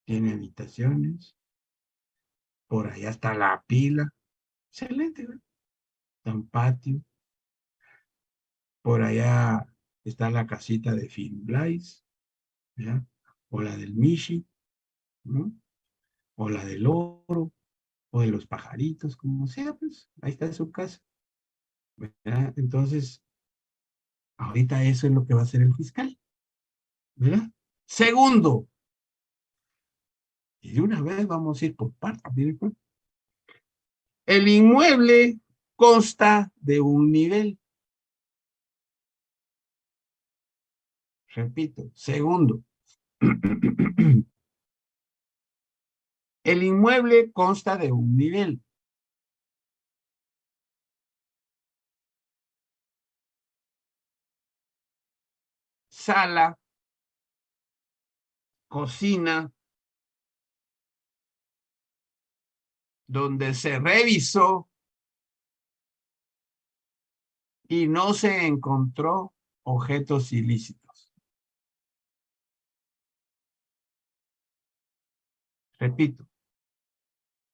Tiene habitaciones. Por allá está la pila. Excelente, ¿verdad? Está un patio. Por allá está la casita de Finblais, ¿verdad? O la del Mishi, ¿no? O la del oro, o de los pajaritos, como sea, pues, ahí está su casa, ¿verdad? Entonces, ahorita eso es lo que va a hacer el fiscal, ¿verdad? Segundo, y de una vez vamos a ir por partes, miren, pues. El inmueble consta de un nivel. Repito, segundo. El inmueble consta de un nivel. Sala, cocina, donde se revisó y no se encontró objetos ilícitos. Repito,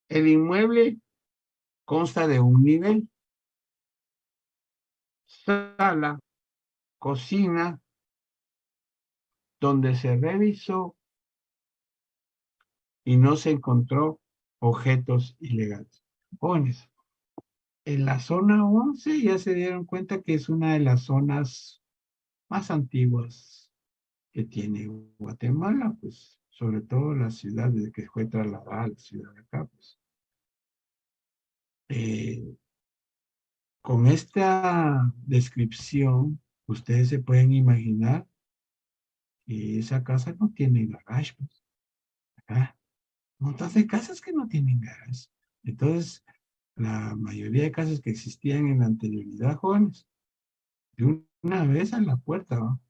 el inmueble consta de un nivel. sala, cocina, donde se revisó y no se encontró objetos ilegales. Jóvenes, en la zona 11 ya se dieron cuenta que es una de las zonas más antiguas que tiene Guatemala, pues sobre todo la ciudad de que fue trasladada a la ciudad de acá, pues. Con esta descripción, ustedes se pueden imaginar que esa casa no tiene garage, pues. Acá, un montón de casas que no tienen garage. Entonces, la mayoría de casas que existían en la anterioridad, jóvenes, de una vez a la puerta, ¿no?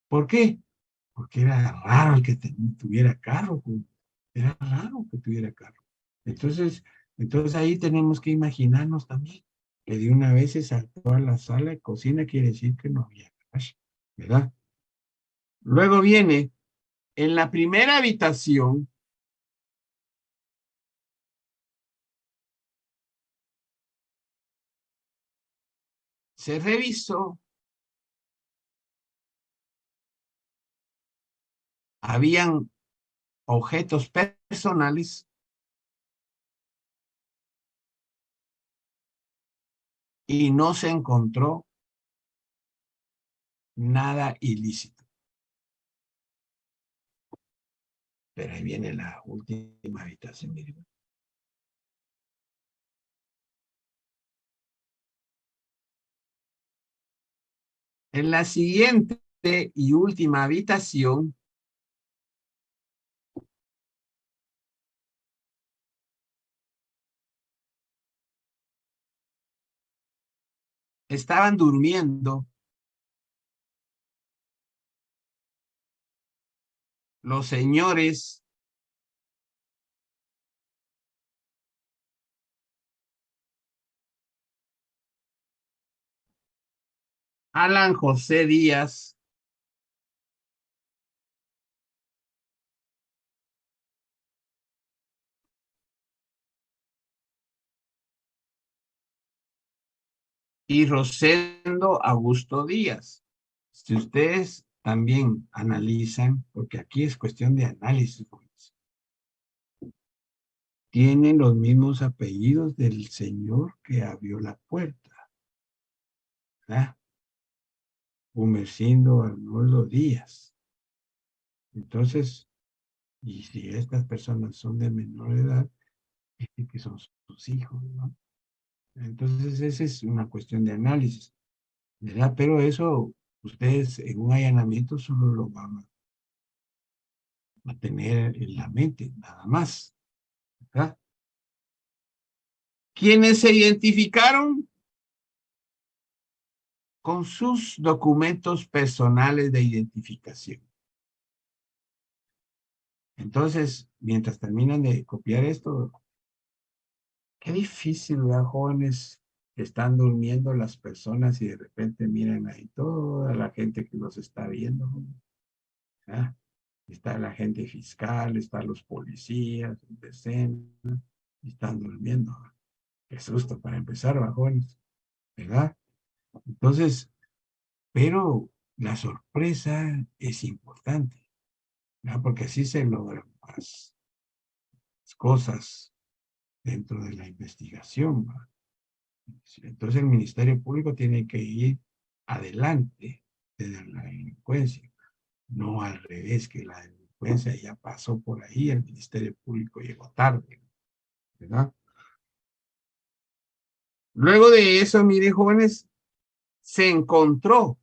¿Por qué? Porque era raro el que tuviera carro, pues. Era raro que tuviera carro. Entonces ahí tenemos que imaginarnos también que de una vez se saltó a la sala de cocina, quiere decir que no había garage, ¿verdad? Luego viene, en la primera habitación, se revisó, habían objetos personales y no se encontró nada ilícito. Pero ahí viene la última habitación, miren. En la siguiente y última habitación, estaban durmiendo los señores Alan José Díaz, y Rosendo Augusto Díaz. Si ustedes también analizan, porque aquí es cuestión de análisis, tienen los mismos apellidos del señor que abrió la puerta, ¿verdad? Humercindo Arnoldo Díaz. Entonces, y si estas personas son de menor edad, es que son sus hijos, ¿no? Entonces, esa es una cuestión de análisis, ¿verdad? Pero eso, ustedes en un allanamiento solo lo van a tener en la mente, nada más, ¿verdad? Quienes se identificaron con sus documentos personales de identificación. Entonces, mientras terminan de copiar esto, qué difícil, ¿verdad, jóvenes? Que están durmiendo las personas y de repente miran ahí toda la gente que los está viendo, ¿verdad? Está la gente fiscal, están los policías, decenas, y están durmiendo. Qué susto para empezar, jóvenes, ¿verdad? Entonces, pero la sorpresa es importante, ¿verdad? Porque así se logran más cosas dentro de la investigación, ¿verdad? Entonces el Ministerio Público tiene que ir adelante de la delincuencia, no al revés, que la delincuencia ya pasó por ahí, el Ministerio Público llegó tarde, ¿verdad? Luego de eso, mire, jóvenes, se encontró,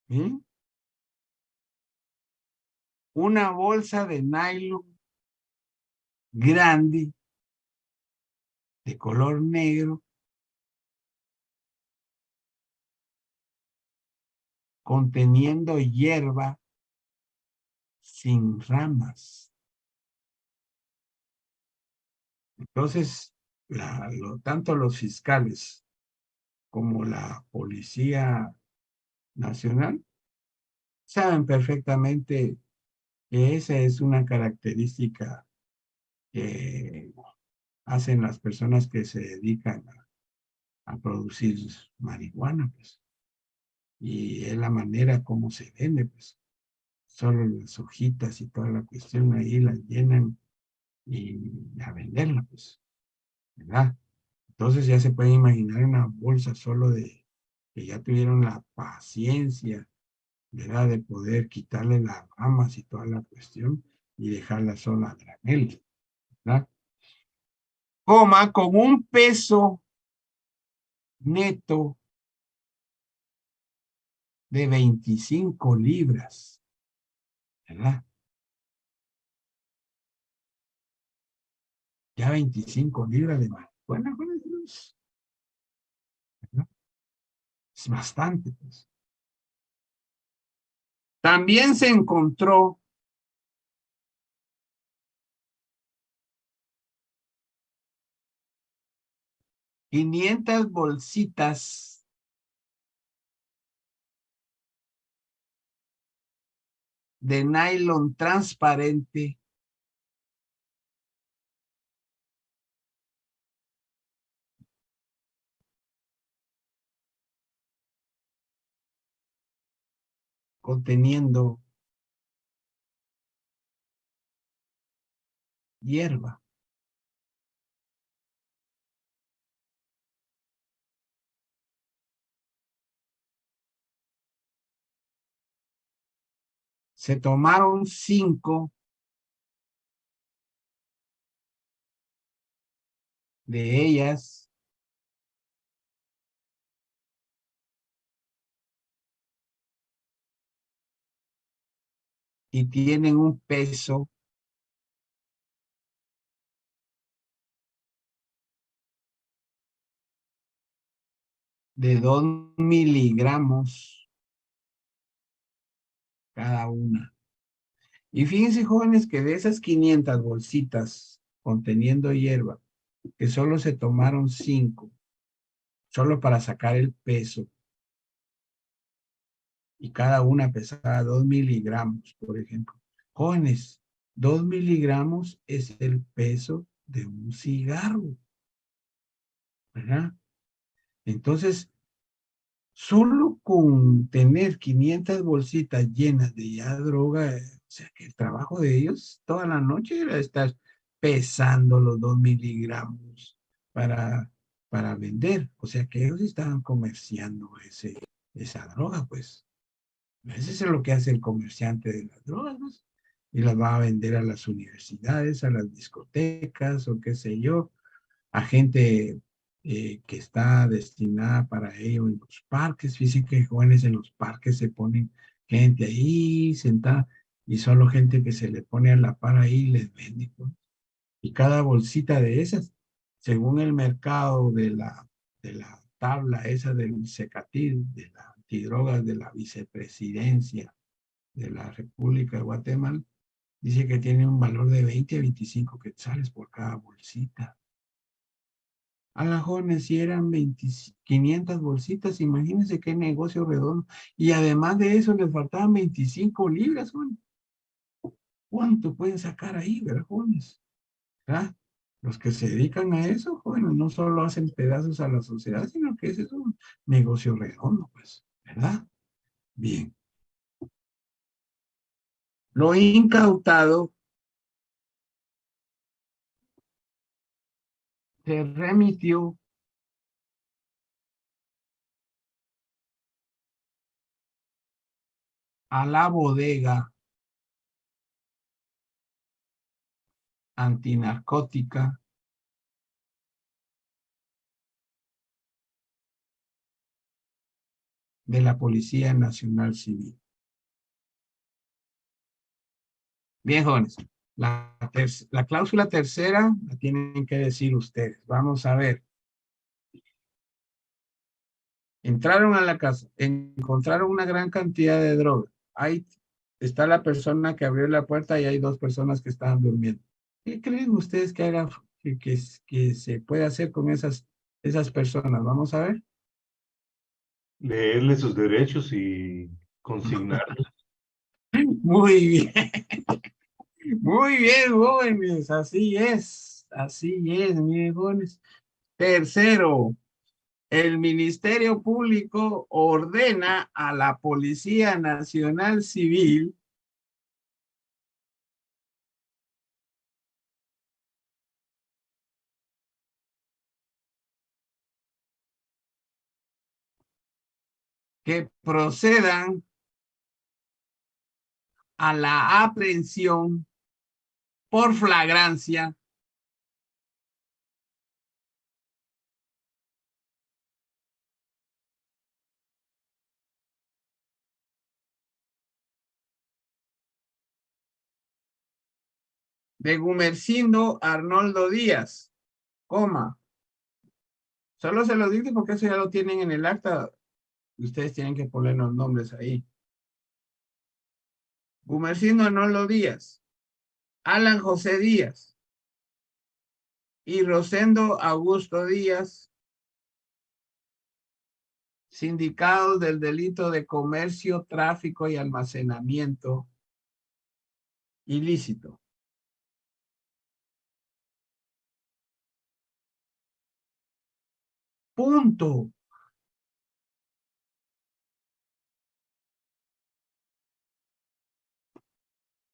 ¿sí?, una bolsa de nylon grande, de color negro, conteniendo hierba sin ramas. Entonces, tanto los fiscales como la Policía Nacional saben perfectamente que esa es una característica que hacen las personas que se dedican a producir marihuana, pues. Y es la manera como se vende, pues. Solo las hojitas y toda la cuestión ahí las llenan y a venderla, pues. ¿Verdad? Entonces ya se pueden imaginar una bolsa solo de que ya tuvieron la paciencia, ¿verdad? De poder quitarle las ramas y toda la cuestión y dejarla sola a granel, ¿verdad? Coma con un peso neto de 25 libras, ¿verdad? Ya 25 libras de marihuana, ¿verdad? Es bastante, pues. También se encontró $500 bolsitas de nylon transparente conteniendo hierba. Se tomaron 5 de ellas y tienen un peso de 2 miligramos cada una. Y fíjense, jóvenes, que de esas 500 bolsitas conteniendo hierba, que solo se tomaron 5, solo para sacar el peso, y cada una pesaba 2 miligramos, por ejemplo. Jóvenes, 2 miligramos es el peso de un cigarro, ¿verdad? Entonces, solo con tener 500 bolsitas llenas de ya droga, o sea que el trabajo de ellos toda la noche era estar pesando los 2 miligramos para vender. O sea que ellos estaban comerciando esa droga, pues. Eso es lo que hace el comerciante de las drogas, ¿no? Y las va a vender a las universidades, a las discotecas o qué sé yo, a gente que está destinada para ello en los parques. Fíjense que jóvenes en los parques se ponen gente ahí sentada y solo gente que se le pone a la par ahí les vende, ¿no? Y cada bolsita de esas, según el mercado de la tabla esa del Secatil, de la antidrogas de la vicepresidencia de la República de Guatemala, dice que tiene un valor de 20 a 25 quetzales por cada bolsita. A las jóvenes, si eran 500 bolsitas, imagínense qué negocio redondo. Y además de eso, les faltaban 25 libras, jóvenes. ¿Cuánto pueden sacar ahí, verdad, jóvenes? ¿Verdad? Los que se dedican a eso, jóvenes, no solo hacen pedazos a la sociedad, sino que ese es un negocio redondo, pues, ¿verdad? Bien. Lo incautado se remitió a la bodega antinarcótica de la Policía Nacional Civil. Bien, jóvenes, la cláusula tercera la tienen que decir ustedes. Vamos a ver. Entraron a la casa, encontraron una gran cantidad de droga. Ahí está la persona que abrió la puerta y hay 2 personas que estaban durmiendo. ¿Qué creen ustedes que haga, que se puede hacer con esas personas? Vamos a ver. Leerle sus derechos y consignarlos. Muy bien. Muy bien, jóvenes. Así es. Así es, mis jóvenes. Tercero, El Ministerio Público ordena a la Policía Nacional Civil que procedan a la aprehensión por flagrancia de Gumersindo Arnoldo Díaz, coma. Solo se lo digo porque eso ya lo tienen en el acta. Ustedes tienen que poner los nombres ahí. Gumersindo Arnoldo Díaz, Alan José Díaz y Rosendo Augusto Díaz, sindicados del delito de comercio, tráfico y almacenamiento ilícito. Punto.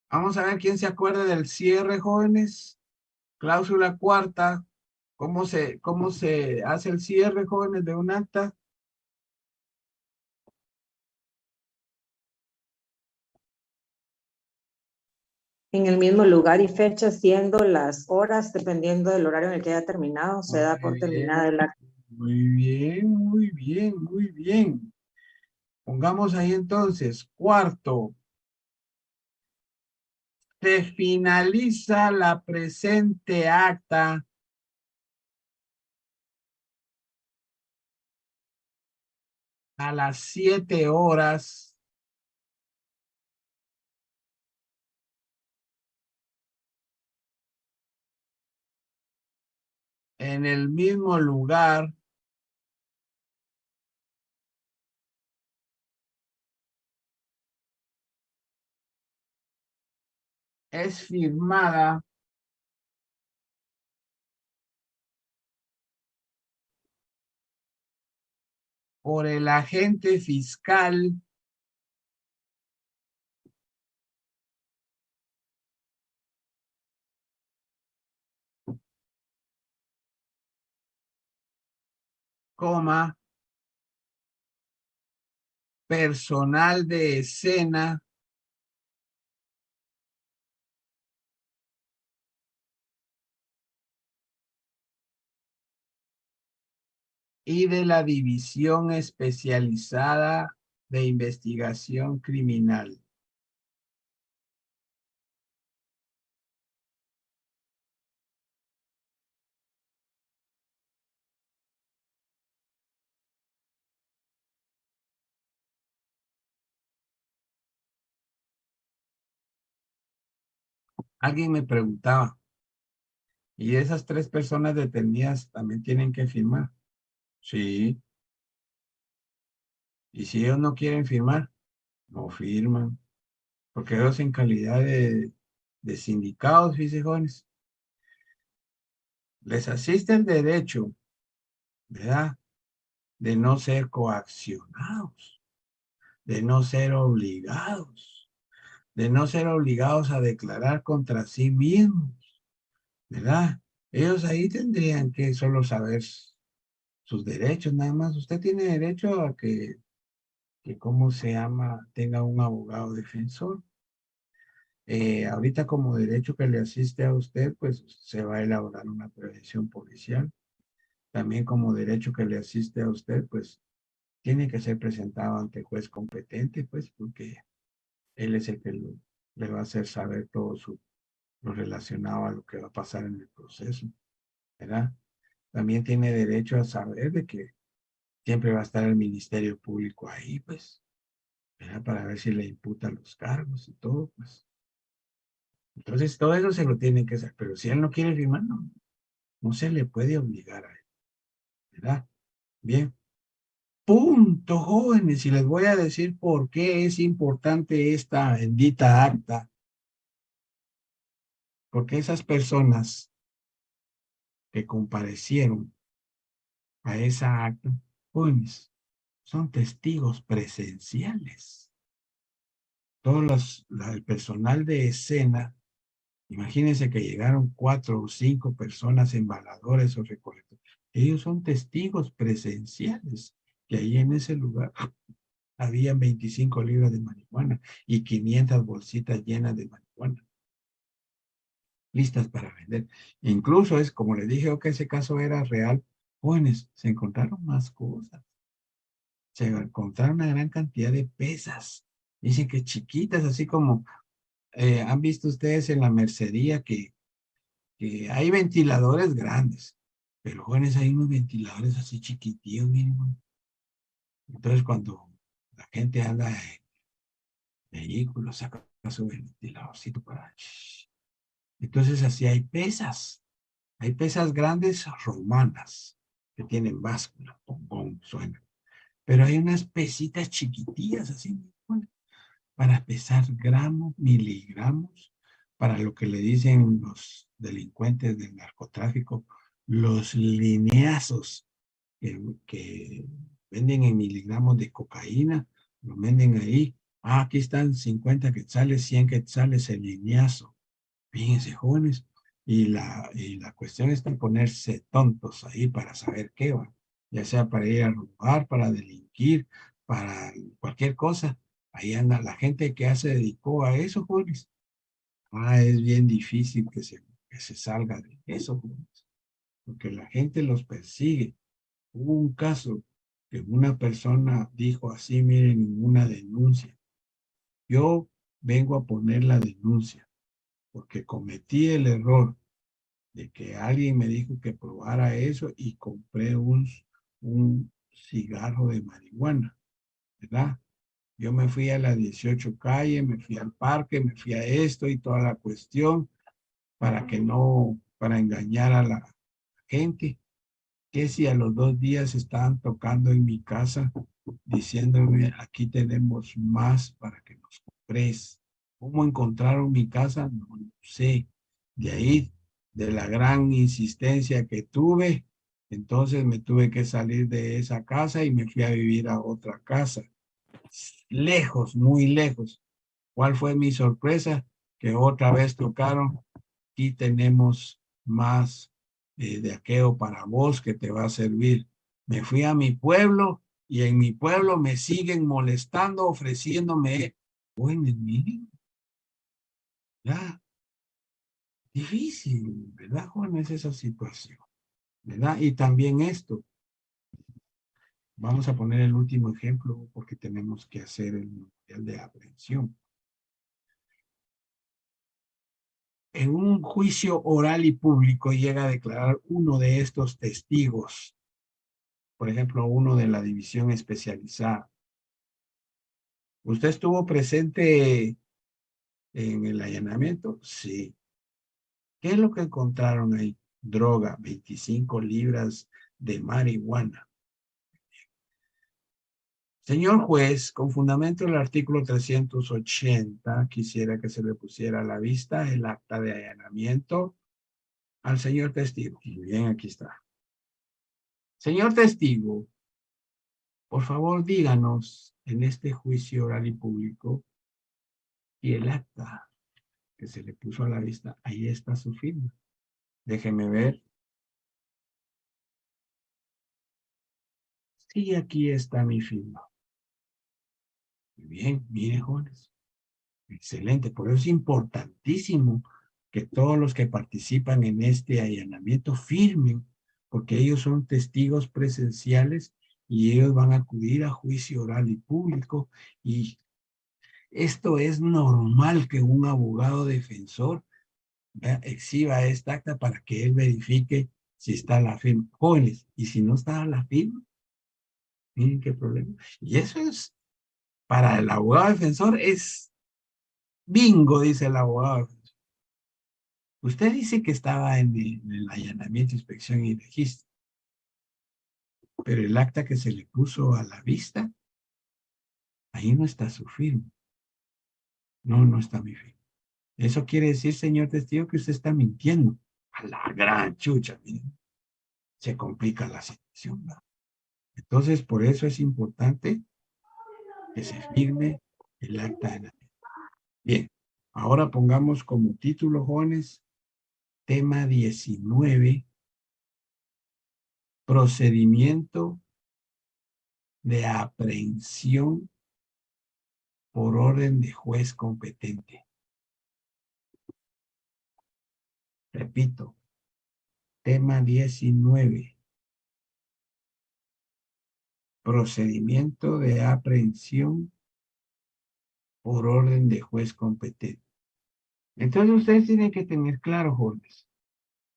Vamos a ver quién se acuerda del cierre, jóvenes. Cláusula cuarta. ¿Cómo se hace el cierre, jóvenes, de un acta? En el mismo lugar y fecha, siendo las horas, dependiendo del horario en el que haya terminado, se da por terminada el acta. Muy bien, muy bien, muy bien. Pongamos ahí entonces, cuarto. Se finaliza la presente acta a las 7 horas en el mismo lugar es firmada por el agente fiscal coma, personal de escena y de la División Especializada de Investigación Criminal. Alguien me preguntaba, ¿y esas 3 personas detenidas también tienen que firmar? Sí. Y si ellos no quieren firmar, no firman. Porque ellos en calidad de sindicados, fíjense, jóvenes, les asiste el derecho, ¿verdad?, de no ser coaccionados, de no ser obligados, de no ser obligados a declarar contra sí mismos, ¿verdad? Ellos ahí tendrían que solo saber sus derechos, nada más. Usted tiene derecho a que ¿cómo se llama?, tenga un abogado defensor. Ahorita como derecho que le asiste a usted, pues se va a elaborar una prevención policial. También como derecho que le asiste a usted, pues tiene que ser presentado ante juez competente, pues porque él es el que le va a hacer saber todo lo relacionado a lo que va a pasar en el proceso, ¿verdad? También tiene derecho a saber de que siempre va a estar el Ministerio Público ahí, pues, ¿verdad?, para ver si le imputan los cargos y todo, pues. Entonces, todo eso se lo tienen que hacer, pero si él no quiere firmar, no se le puede obligar a él, ¿verdad? Bien. Punto, jóvenes, y les voy a decir por qué es importante esta bendita acta. Porque esas personas que comparecieron a esa acta jóvenes, son testigos presenciales. El personal de escena, imagínense que llegaron 4 o 5 personas, embaladores o recolectores. Ellos son testigos presenciales, que ahí en ese lugar habían 25 libras de marihuana y 500 bolsitas llenas de marihuana, listas para vender. Incluso es, como les dije, que ese caso era real. Jóvenes, se encontraron más cosas. Se encontraron una gran cantidad de pesas. Dicen que chiquitas, así como han visto ustedes en la mercería que hay ventiladores grandes, pero jóvenes hay unos ventiladores así chiquitillos, miren. Entonces cuando la gente anda en vehículos, saca su ventiladorcito para... Entonces así hay pesas grandes romanas que tienen báscula, pom, suena. Pero hay unas pesitas chiquitillas así, para pesar gramos, miligramos, para lo que le dicen los delincuentes del narcotráfico, los lineazos que venden en miligramos de cocaína, lo venden ahí. Ah, aquí están 50 quetzales, 100 quetzales el lineazo. Fíjense, jóvenes, y la cuestión está en ponerse tontos ahí para saber qué va, ya sea para ir a robar, para delinquir, para cualquier cosa. Ahí anda la gente que ya se dedicó a eso, jóvenes. Ah, es bien difícil que se salga de eso, jóvenes, porque la gente los persigue. Hubo un caso que una persona dijo así, miren, en una denuncia. Yo vengo a poner la denuncia porque cometí el error de que alguien me dijo que probara eso y compré un cigarro de marihuana, ¿verdad? Yo me fui a la 18 calle, me fui al parque, me fui a esto y toda la cuestión para engañar a la gente, que si a los 2 días estaban tocando en mi casa diciéndome, aquí tenemos más para que nos compres. ¿Cómo encontraron mi casa? No lo sé. De ahí, de la gran insistencia que tuve, entonces me tuve que salir de esa casa y me fui a vivir a otra casa. Lejos, muy lejos. ¿Cuál fue mi sorpresa? Que otra vez tocaron, aquí tenemos más de aquello para vos que te va a servir. Me fui a mi pueblo y en mi pueblo me siguen molestando, ofreciéndome. Bueno, miren, ya, difícil, ¿verdad, jóvenes? Esa situación, ¿verdad? Y también esto. Vamos a poner el último ejemplo porque tenemos que hacer el memorial de aprehensión. En un juicio oral y público llega a declarar uno de estos testigos, por ejemplo, uno de la división especializada. ¿Usted estuvo presente en el allanamiento? Sí. ¿Qué es lo que encontraron ahí? Droga, 25 libras de marihuana. Señor juez, con fundamento del artículo 380, quisiera que se le pusiera a la vista el acta de allanamiento al señor testigo. Muy bien, aquí está. Señor testigo, por favor díganos en este juicio oral y público y el acta que se le puso a la vista, ahí está su firma. Déjeme ver. Sí, aquí está mi firma. Muy bien, miren, jóvenes. Excelente, por eso es importantísimo que todos los que participan en este allanamiento firmen, porque ellos son testigos presenciales y ellos van a acudir a juicio oral y público. Y esto es normal que un abogado defensor exhiba esta acta para que él verifique si está la firma. Jóvenes, y si no está la firma, miren qué problema. Y eso es, para el abogado defensor es bingo, dice el abogado. Usted dice que estaba en el allanamiento, inspección y registro, pero el acta que se le puso a la vista, ahí no está su firma. No, no está mi firma. Eso quiere decir, señor testigo, que usted está mintiendo. A la gran chucha, miren. Se complica la situación, ¿no? Entonces, por eso es importante que se firme el acta de nacimiento. Bien, ahora pongamos como título, jóvenes, tema 19, procedimiento de aprehensión por orden de juez competente. Repito, tema 19, procedimiento de aprehensión por orden de juez competente. Entonces ustedes tienen que tener claro, jóvenes,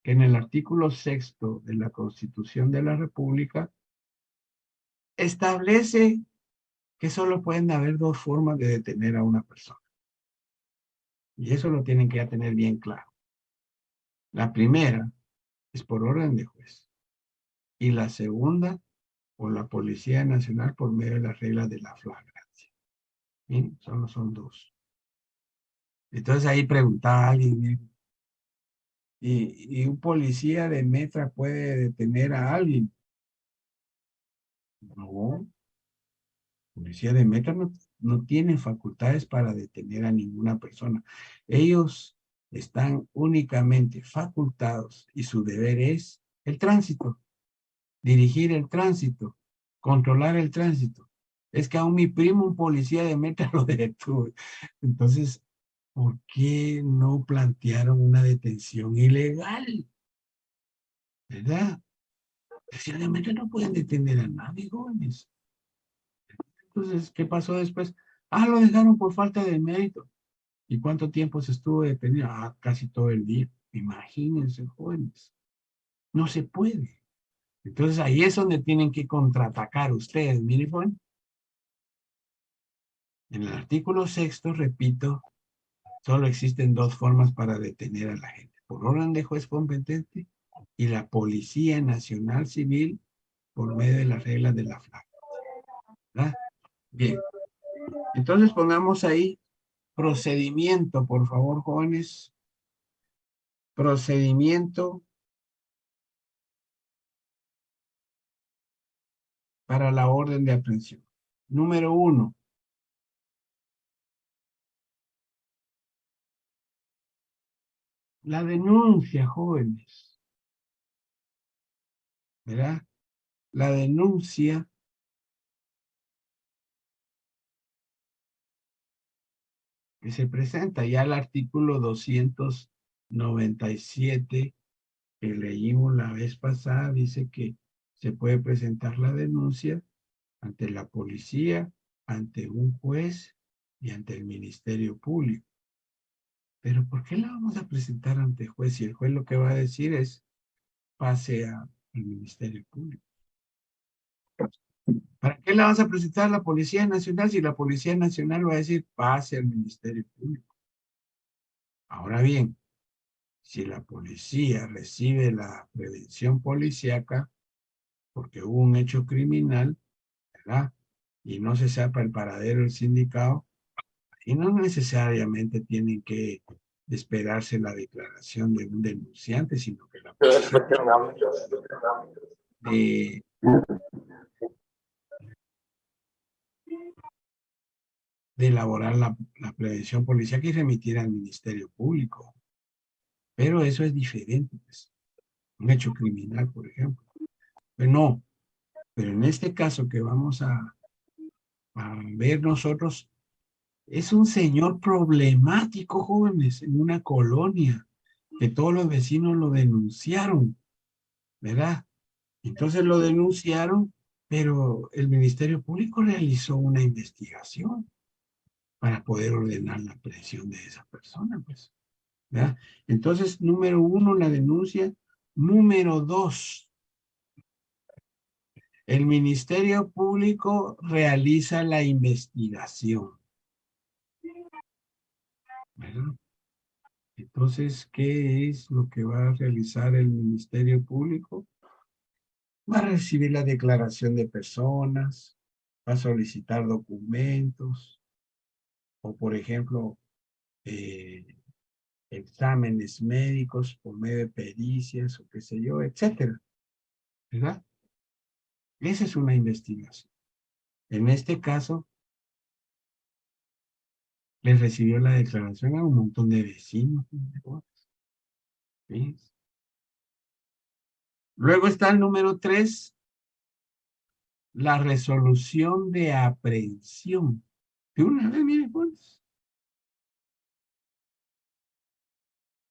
que en el artículo 6º de la Constitución de la República establece que solo pueden haber dos formas de detener a una persona. Y eso lo tienen que ya tener bien claro. La primera es por orden de juez. Y la segunda, por la Policía Nacional por medio de las reglas de la flagrancia. ¿Bien? Solo son dos. Entonces ahí preguntaba a alguien, ¿y un policía de Metra puede detener a alguien? No. Policía de Metra no tienen facultades para detener a ninguna persona. Ellos están únicamente facultados y su deber es el tránsito, dirigir el tránsito, controlar el tránsito. Es que aún mi primo, un policía de Metra, lo detuvo. Entonces, ¿por qué no plantearon una detención ilegal? ¿Verdad? Policía de Metra no pueden detener a nadie, jóvenes. Entonces, ¿qué pasó después? Ah, lo dejaron por falta de mérito. ¿Y cuánto tiempo se estuvo detenido? Ah, casi todo el día. Imagínense, jóvenes. No se puede. Entonces ahí es donde tienen que contraatacar ustedes. Miren, joven. En el artículo 6º, repito, solo existen dos formas para detener a la gente. Por orden de juez competente y la Policía Nacional Civil por medio de las reglas de la flagrancia. ¿Verdad? Bien. Entonces pongamos ahí procedimiento, por favor, jóvenes. Procedimiento para la orden de aprehensión. Número 1. La denuncia, jóvenes. ¿Verdad? La denuncia que se presenta. Ya el artículo 297 que leímos la vez pasada dice que se puede presentar la denuncia ante la policía, ante un juez y ante el Ministerio Público. Pero ¿por qué la vamos a presentar ante el juez? Y el juez lo que va a decir es pase al Ministerio Público. ¿Para qué la vas a presentar a la Policía Nacional si la Policía Nacional va a decir pase al Ministerio Público? Ahora bien, si la policía recibe la prevención policíaca porque hubo un hecho criminal, ¿verdad? Y no se sepa el paradero del sindicado, y no necesariamente tienen que esperarse la declaración de un denunciante, sino que la policía de elaborar la prevención policial y remitir al Ministerio Público. Pero eso es diferente, pues. Un hecho criminal, por ejemplo. Pero no, pero en este caso que vamos a ver nosotros, es un señor problemático, jóvenes, en una colonia, que todos los vecinos lo denunciaron, ¿verdad? Entonces lo denunciaron, pero el Ministerio Público realizó una investigación para poder ordenar la aprehensión de esa persona, pues, ¿verdad? Entonces, número 1, la denuncia. Número 2, el Ministerio Público realiza la investigación, ¿verdad? Entonces, ¿qué es lo que va a realizar el Ministerio Público? Va a recibir la declaración de personas, va a solicitar documentos, o por ejemplo, exámenes médicos por medio de pericias o qué sé yo, etcétera, ¿verdad? Esa es una investigación. En este caso, le recibió la declaración a un montón de vecinos. ¿Sí? Luego está el número 3, la resolución de aprehensión. De una vez, mire, pues.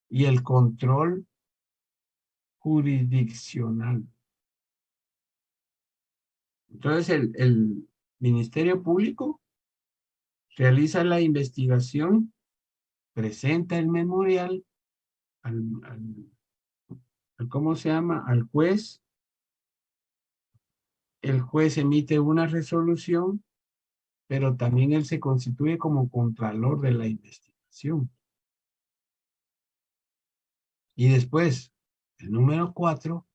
Y el control jurisdiccional. Entonces, el Ministerio Público realiza la investigación, presenta el memorial ¿cómo se llama? Al juez. El juez emite una resolución, pero también él se constituye como contralor de la investigación. Y después, el número 4,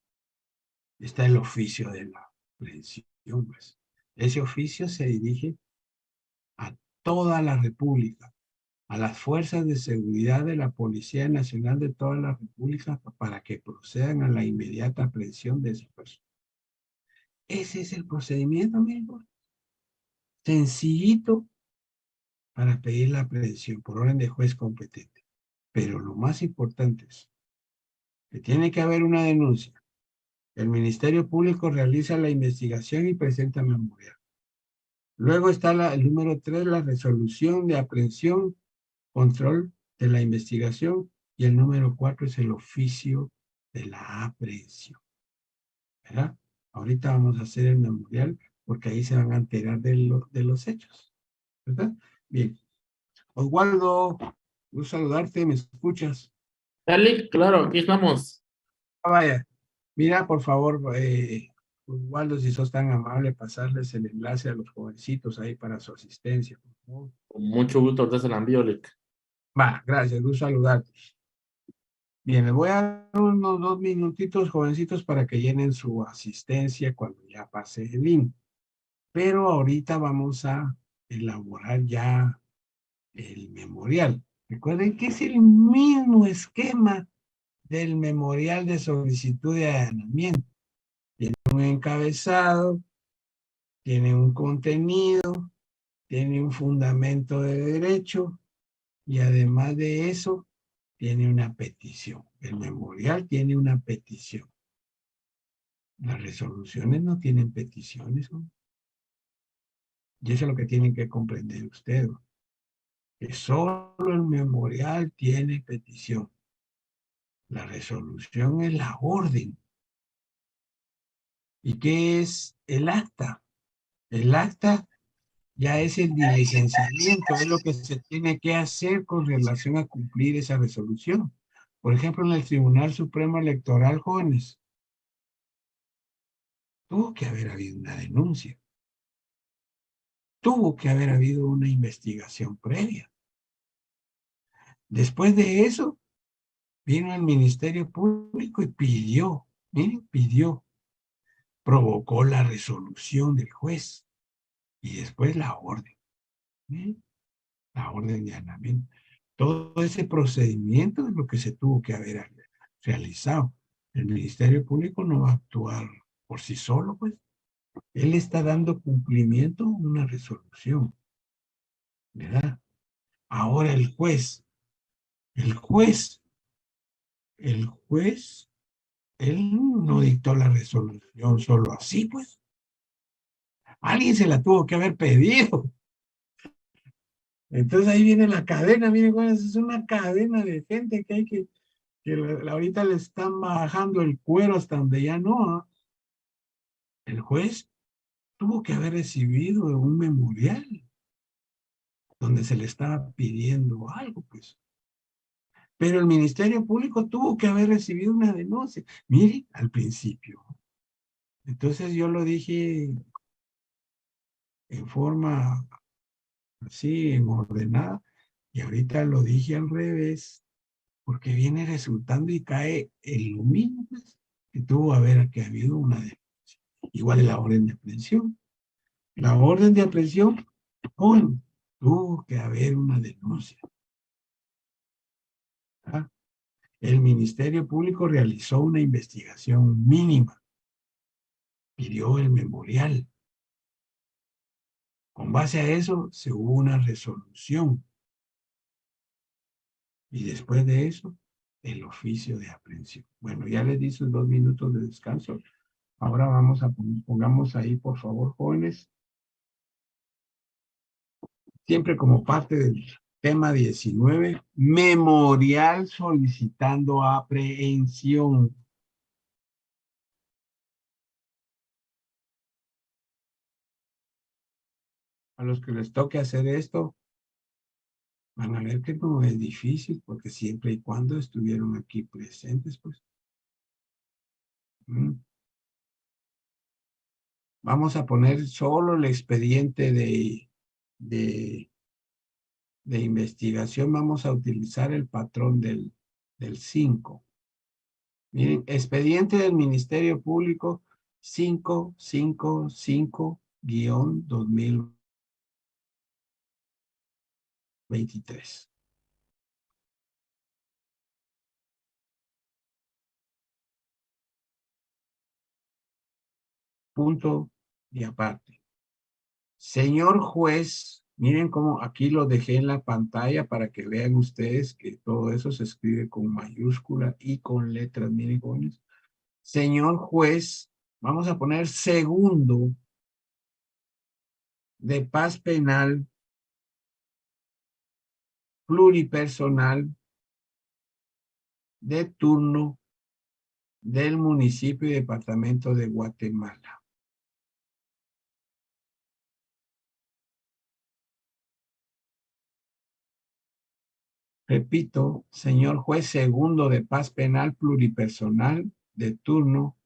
está el oficio de la aprehensión. Pues. Ese oficio se dirige a toda la República, a las fuerzas de seguridad de la Policía Nacional de toda la República para que procedan a la inmediata aprehensión de esa persona. Ese es el procedimiento, amigos. Sencillito para pedir la aprehensión por orden de juez competente. Pero lo más importante es que tiene que haber una denuncia. El Ministerio Público realiza la investigación y presenta memorial. Luego está el número 3, la resolución de aprehensión, control de la investigación, y el número 4 es el oficio de la aprehensión. ¿Verdad? Ahorita vamos a hacer el memorial porque ahí se van a enterar de los hechos. ¿Verdad? Bien. Oswaldo, gusto saludarte, ¿me escuchas? Dale, claro, aquí estamos. Vaya, mira, por favor, Oswaldo, si sos tan amable, pasarles el enlace a los jovencitos ahí para su asistencia, por favor. Con mucho gusto, ahorita se la envío, Lick. Va, gracias, gusto saludarte. Bien, les voy a dar unos 2 minutitos, jovencitos, para que llenen su asistencia cuando ya pase el link. Pero ahorita vamos a elaborar ya el memorial. Recuerden que es el mismo esquema del memorial de solicitud de allanamiento. Tiene un encabezado, tiene un contenido, tiene un fundamento de derecho y además de eso tiene una petición. El memorial tiene una petición. Las resoluciones no tienen peticiones, ¿no? Y eso es lo que tienen que comprender ustedes, que solo el memorial tiene petición. La resolución es la orden. ¿Y qué es el acta? El acta ya es el diligenciamiento, es lo que se tiene que hacer con relación a cumplir esa resolución. Por ejemplo, en el Tribunal Supremo Electoral, jóvenes, tuvo que haber habido una denuncia. Tuvo que haber habido una investigación previa. Después de eso, vino el Ministerio Público y pidió, miren, pidió, provocó la resolución del juez y después la orden. ¿Miren? La orden de allanamiento. Todo ese procedimiento es lo que se tuvo que haber realizado. El Ministerio Público no va a actuar por sí solo, pues. Él está dando cumplimiento a una resolución. ¿Verdad? Ahora el juez, él no dictó la resolución solo así, pues. Alguien se la tuvo que haber pedido. Entonces ahí viene la cadena, miren, es una cadena de gente que hay que ahorita le están bajando el cuero hasta donde ya no. ¿Eh? El juez tuvo que haber recibido un memorial donde se le estaba pidiendo algo, pues. Pero el Ministerio Público tuvo que haber recibido una denuncia. Miren, al principio. Entonces yo lo dije en forma así, en ordenada, y ahorita lo dije al revés, porque viene resultando y cae en lo mismo, pues, que tuvo que habido una denuncia. Igual es la orden de aprehensión. La orden de aprehensión, tuvo que haber una denuncia. ¿Ah? El Ministerio Público realizó una investigación mínima. pidió el memorial. Con base a eso se hubo una resolución. Y después de eso, el oficio de aprehensión. Bueno, ya les di sus 2 minutos de descanso. Ahora vamos a pongamos ahí, por favor, jóvenes. Siempre como parte del tema 19, memorial solicitando aprehensión. A los que les toque hacer esto, van a ver que no es difícil, porque siempre y cuando estuvieron aquí presentes, pues. Vamos a poner solo el expediente de investigación. Vamos a utilizar el patrón del 5. Miren, expediente del Ministerio Público 555-2023. Punto y aparte. Señor juez, miren cómo aquí lo dejé en la pantalla para que vean ustedes que todo eso se escribe con mayúscula y con letras, miren jóvenes. Señor juez, vamos a poner segundo de paz penal pluripersonal de turno del municipio y departamento de Guatemala. Repito, señor juez segundo de paz penal pluripersonal de turno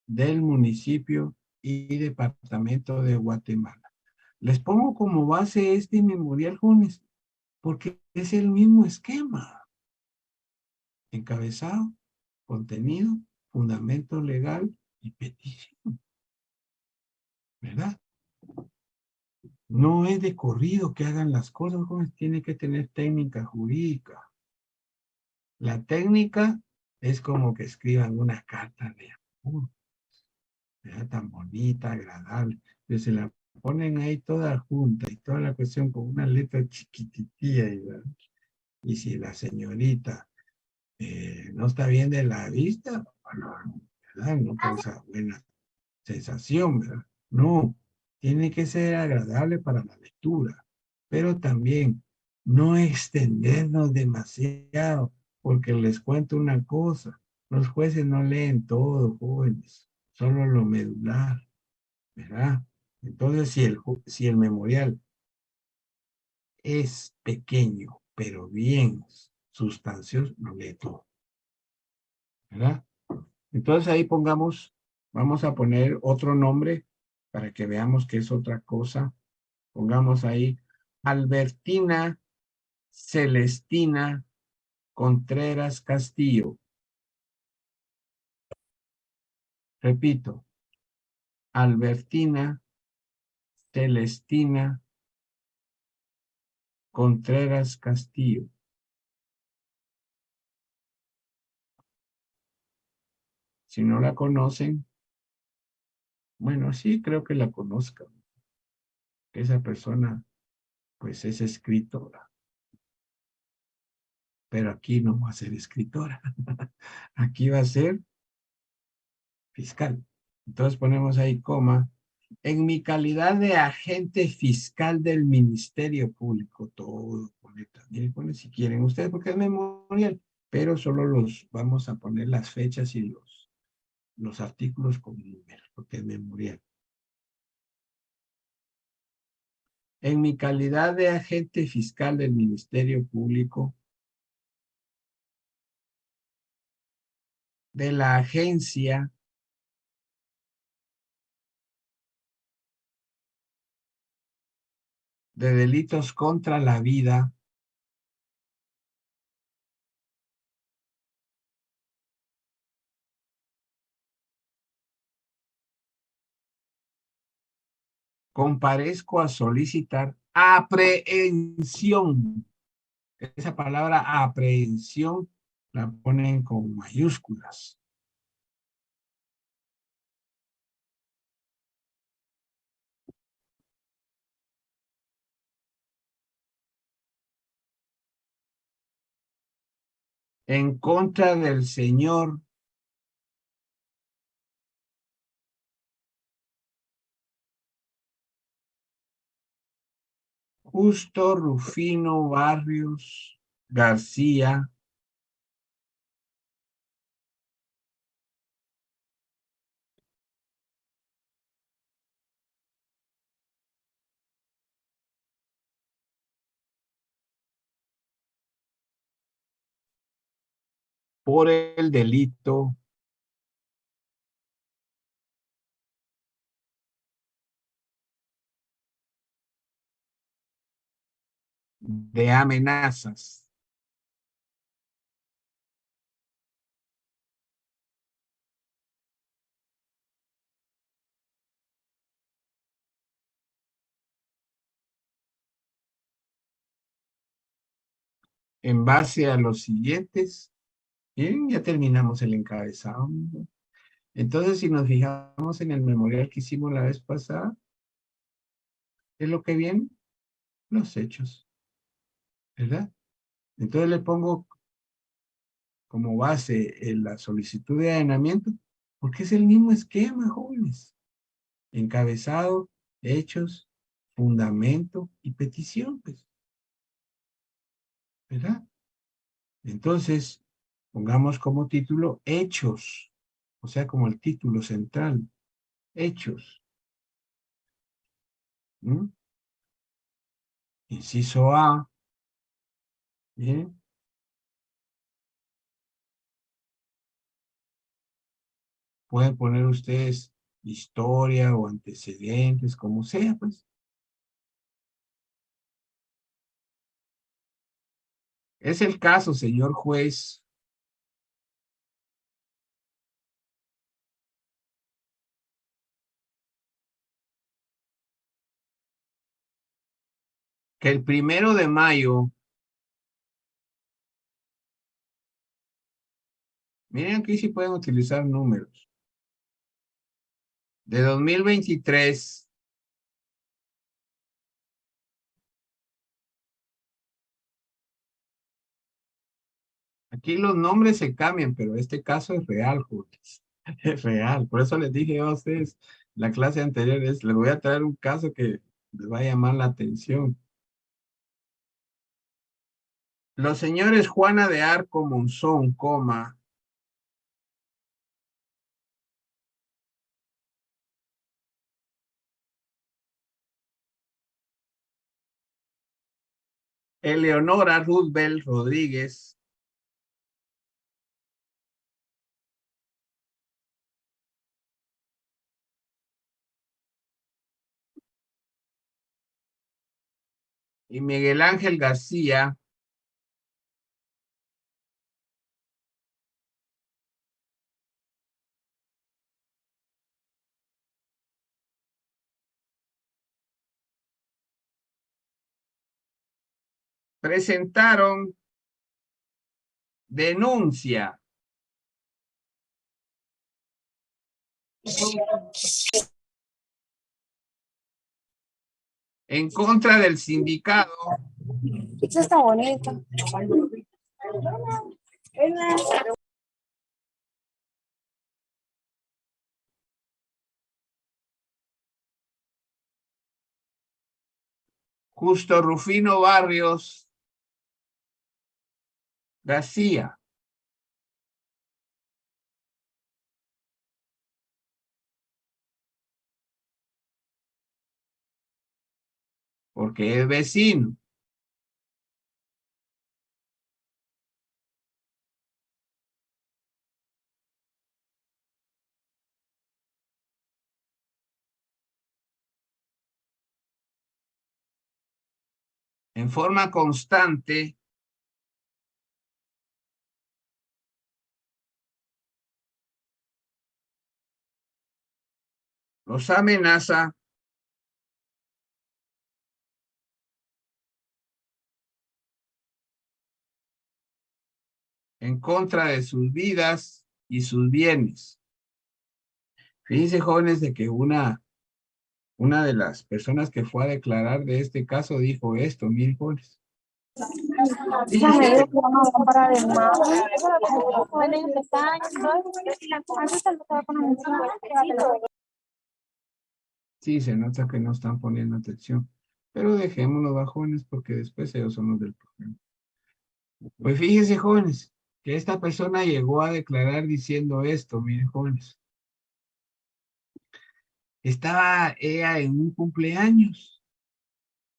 del municipio y departamento de Guatemala. Les pongo como base este memorial, jóvenes, porque es el mismo esquema. Encabezado, contenido, fundamento legal y petición. ¿Verdad? No es de corrido que hagan las cosas, jóvenes, tiene que tener técnica jurídica. La técnica es como que escriban una carta de amor, ¿verdad? Tan bonita, agradable, que se la ponen ahí toda junta y toda la cuestión con una letra chiquititilla, ¿verdad? Y si la señorita no está bien de la vista, bueno, ¿verdad? No causa buena sensación, ¿verdad? No, tiene que ser agradable para la lectura, pero también no extendernos demasiado, porque les cuento una cosa, los jueces no leen todo, jóvenes, solo lo medular, ¿verdad? Entonces, si el memorial es pequeño, pero bien sustancioso, no lee todo, ¿verdad? Entonces ahí vamos a poner otro nombre para que veamos que es otra cosa. Pongamos ahí Albertina Celestina Contreras Castillo. Repito, Albertina Celestina Contreras Castillo. Si no la conocen, bueno, sí creo que la conozcan. Esa persona, pues es escritora. Pero aquí no va a ser escritora. Aquí va a ser fiscal. Entonces ponemos ahí coma. En mi calidad de agente fiscal del Ministerio Público, todo pone también, pone si quieren ustedes, porque es memorial, pero solo los vamos a poner las fechas y los artículos con números, porque es memorial. En mi calidad de agente fiscal del Ministerio Público, de la agencia de delitos contra la vida, comparezco a solicitar aprehensión. Esa palabra aprehensión la ponen con mayúsculas. en contra del señor Justo Rufino Barrios García por el delito de amenazas en base a los siguientes. Bien, ya terminamos el encabezado. Entonces, si nos fijamos en el memorial que hicimos la vez pasada, ¿qué es lo que viene? Los hechos, ¿verdad? Entonces le pongo como base en la solicitud de allanamiento, porque es el mismo esquema, jóvenes. Encabezado, hechos, fundamento y petición, pues. ¿Verdad? Entonces, pongamos como título hechos, o sea, como el título central, hechos. ¿Mm? Inciso A. Bien. Pueden poner ustedes historia o antecedentes, como sea, pues. Es el caso, señor juez, que el 1 de mayo, miren aquí si pueden utilizar números, de 2023, aquí los nombres se cambian, pero este caso es real, jóvenes. Es real. Por eso les dije a ustedes, la clase anterior les voy a traer un caso que les va a llamar la atención. Los señores Juana de Arco Monzón, coma, Eleonora Roosevelt Rodríguez, y Miguel Ángel García, presentaron denuncia en contra del sindicato Eso está bonito. Justo Rufino Barrios García, porque es vecino. En forma constante los amenaza en contra de sus vidas y sus bienes. Fíjense, jóvenes, de que una de las personas que fue a declarar de este caso dijo esto, miren, jóvenes. me dijo que vamos a para de más. Sí, se nota que no están poniendo atención. Pero dejémoslo, va, jóvenes, porque después ellos son los del problema. Pues fíjense, jóvenes, que esta persona llegó a declarar diciendo esto, miren, jóvenes. Estaba ella en un cumpleaños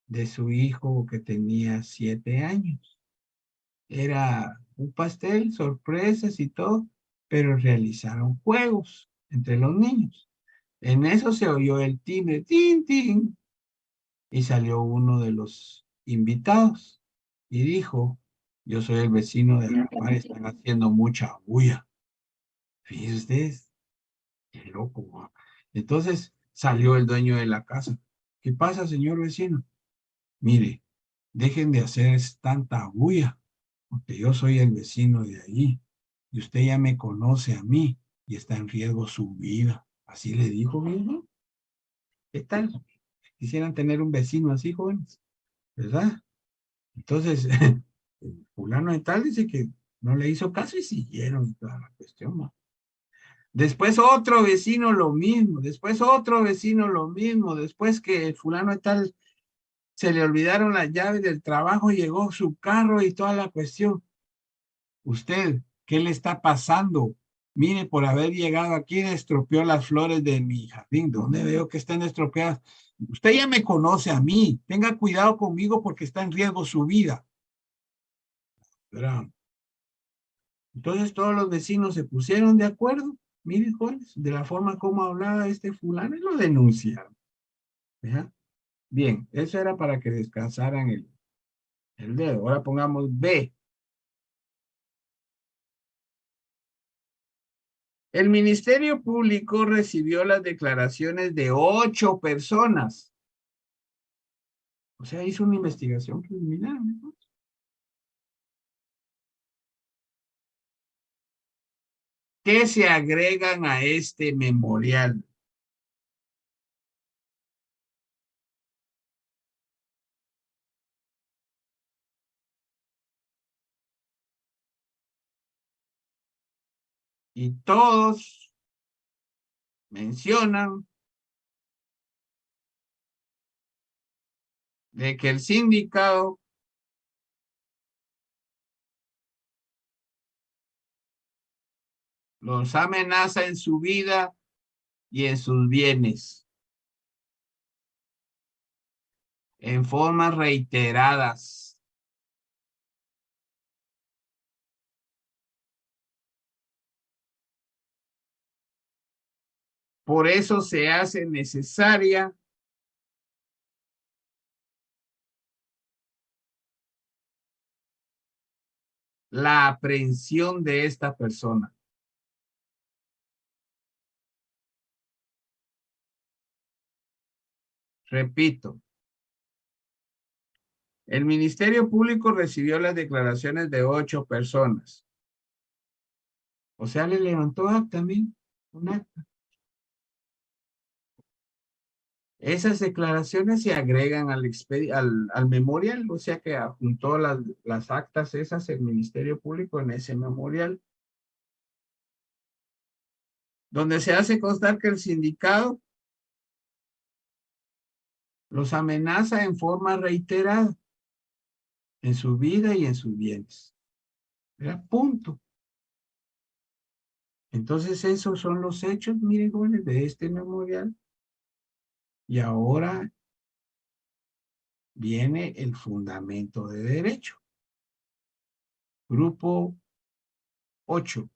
de su hijo que tenía 7 años. Era un pastel, sorpresas y todo, pero realizaron juegos entre los niños. En eso se oyó el timbre, tin, tin, y salió uno de los invitados y dijo, yo soy el vecino de la cual están haciendo mucha bulla. Fíjense ustedes, qué loco, ¿no? Entonces salió el dueño de la casa. ¿Qué pasa, señor vecino? Mire, dejen de hacer tanta bulla, porque yo soy el vecino de ahí, y usted ya me conoce a mí, y está en riesgo su vida. Así le dijo, ¿no? ¿Qué tal? Quisieran tener un vecino así, jóvenes, ¿verdad? Entonces, el fulano de tal dice que no le hizo caso y siguieron toda la cuestión, ¿no? Después otro vecino lo mismo, después otro vecino lo mismo, después que el fulano de tal se le olvidaron las llaves del trabajo, llegó su carro y toda la cuestión. Usted, ¿qué le está pasando? Mire, por haber llegado aquí, estropeó las flores de mi jardín. ¿Dónde veo que están estropeadas? Usted ya me conoce a mí. Tenga cuidado conmigo porque está en riesgo su vida. ¿Verdad? Entonces todos los vecinos se pusieron de acuerdo. Miren, jóvenes, de la forma como hablaba este fulano y lo denunciaron. ¿Ya? Bien, eso era para que descansaran el dedo. Ahora pongamos B. El Ministerio Público recibió las declaraciones de 8 personas. O sea, hizo una investigación preliminar, ¿no? ¿Qué se agregan a este memorial? Y todos mencionan de que el sindicato los amenaza en su vida y en sus bienes en formas reiteradas. Por eso se hace necesaria la aprehensión de esta persona. Repito, el Ministerio Público recibió las declaraciones de 8 personas. O sea, le levantó acta también, un acta. Esas declaraciones se agregan al memorial, o sea que juntó las actas esas el Ministerio Público en ese memorial, donde se hace constar que el sindicato los amenaza en forma reiterada en su vida y en sus bienes. Era punto. Entonces esos son los hechos, miren, jóvenes, de este memorial. Y ahora viene el fundamento de derecho. Grupo 8.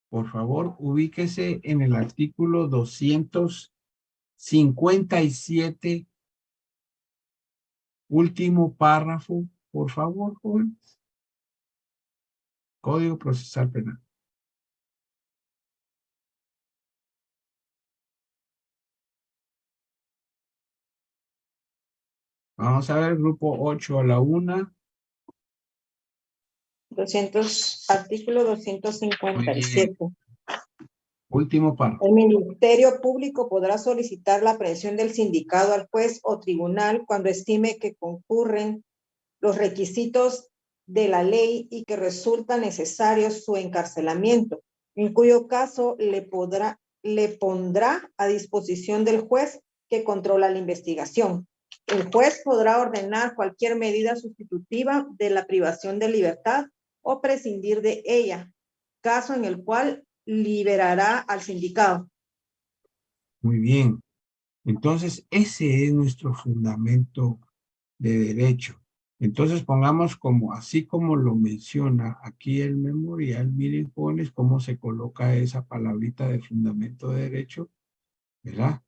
Por favor, ubíquese en el artículo 257, último párrafo, por favor, jóvenes. Código Procesal Penal. Vamos a ver, grupo 8 a la 1. Artículo 257. Último párrafo. El Ministerio Público podrá solicitar la aprehensión del sindicato al juez o tribunal cuando estime que concurren los requisitos de la ley y que resulta necesario su encarcelamiento, en cuyo caso le pondrá a disposición del juez que controla la investigación. El juez podrá ordenar cualquier medida sustitutiva de la privación de libertad o prescindir de ella, caso en el cual liberará al sindicado. Muy bien. Entonces, ese es nuestro fundamento de derecho. Entonces, pongamos como, así como lo menciona aquí el memorial, miren, jóvenes, cómo se coloca esa palabrita de fundamento de derecho, ¿verdad?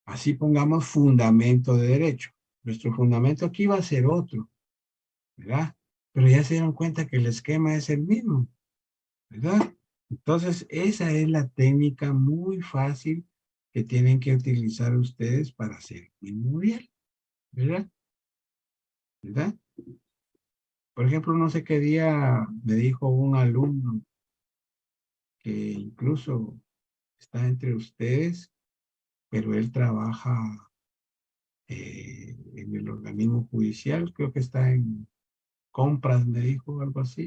Así pongamos fundamento de derecho. Nuestro fundamento aquí va a ser otro, ¿verdad? Pero ya se dieron cuenta que el esquema es el mismo, ¿verdad? Entonces, esa es la técnica muy fácil que tienen que utilizar ustedes para hacer memorial, ¿verdad? ¿Verdad? Por ejemplo, no sé qué día me dijo un alumno que incluso está entre ustedes, pero él trabaja en el organismo judicial, creo que está en compras, me dijo algo así.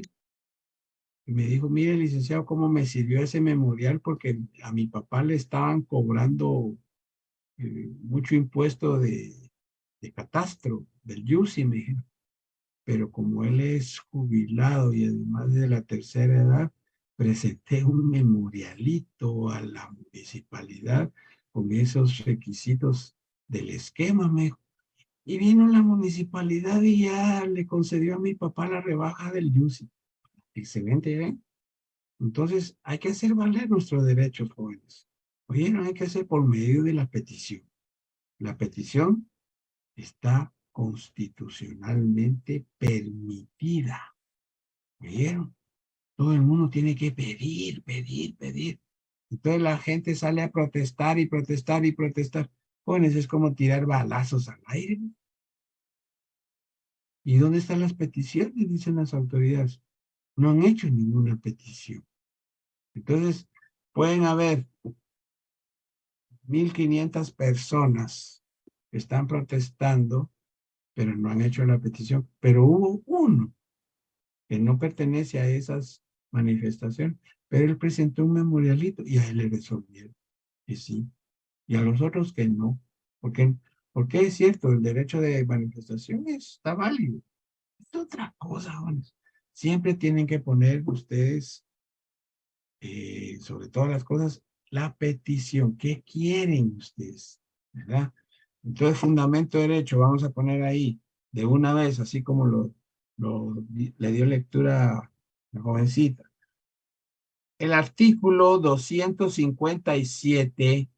Y me dijo, mire, licenciado, cómo me sirvió ese memorial, porque a mi papá le estaban cobrando mucho impuesto de catastro, del YUSI, me dijeron. Pero como él es jubilado y además de la tercera edad, presenté un memorialito a la municipalidad con esos requisitos del esquema, me dijo. Y vino la municipalidad y ya le concedió a mi papá la rebaja del YUSI. Excelente, ¿eh? Entonces, hay que hacer valer nuestros derechos, jóvenes. Oye, no hay que hacer por medio de la petición. La petición está constitucionalmente permitida. ¿Vieron? Todo el mundo tiene que pedir, pedir, pedir. Entonces la gente sale a protestar y protestar y protestar. Jóvenes, es como tirar balazos al aire. ¿Y dónde están las peticiones? Dicen las autoridades. No han hecho ninguna petición. Entonces, pueden haber 1,500 personas que están protestando, pero no han hecho la petición. Pero hubo uno que no pertenece a esas manifestaciones, pero él presentó un memorialito y a él le resolvieron que sí, y a los otros que no. Porque es cierto, el derecho de manifestación está válido. Es otra cosa, jóvenes. Siempre tienen que poner ustedes, sobre todas las cosas, la petición. ¿Qué quieren ustedes? ¿Verdad? Entonces, fundamento de derecho, vamos a poner ahí de una vez, así como le dio lectura a la jovencita. El artículo 257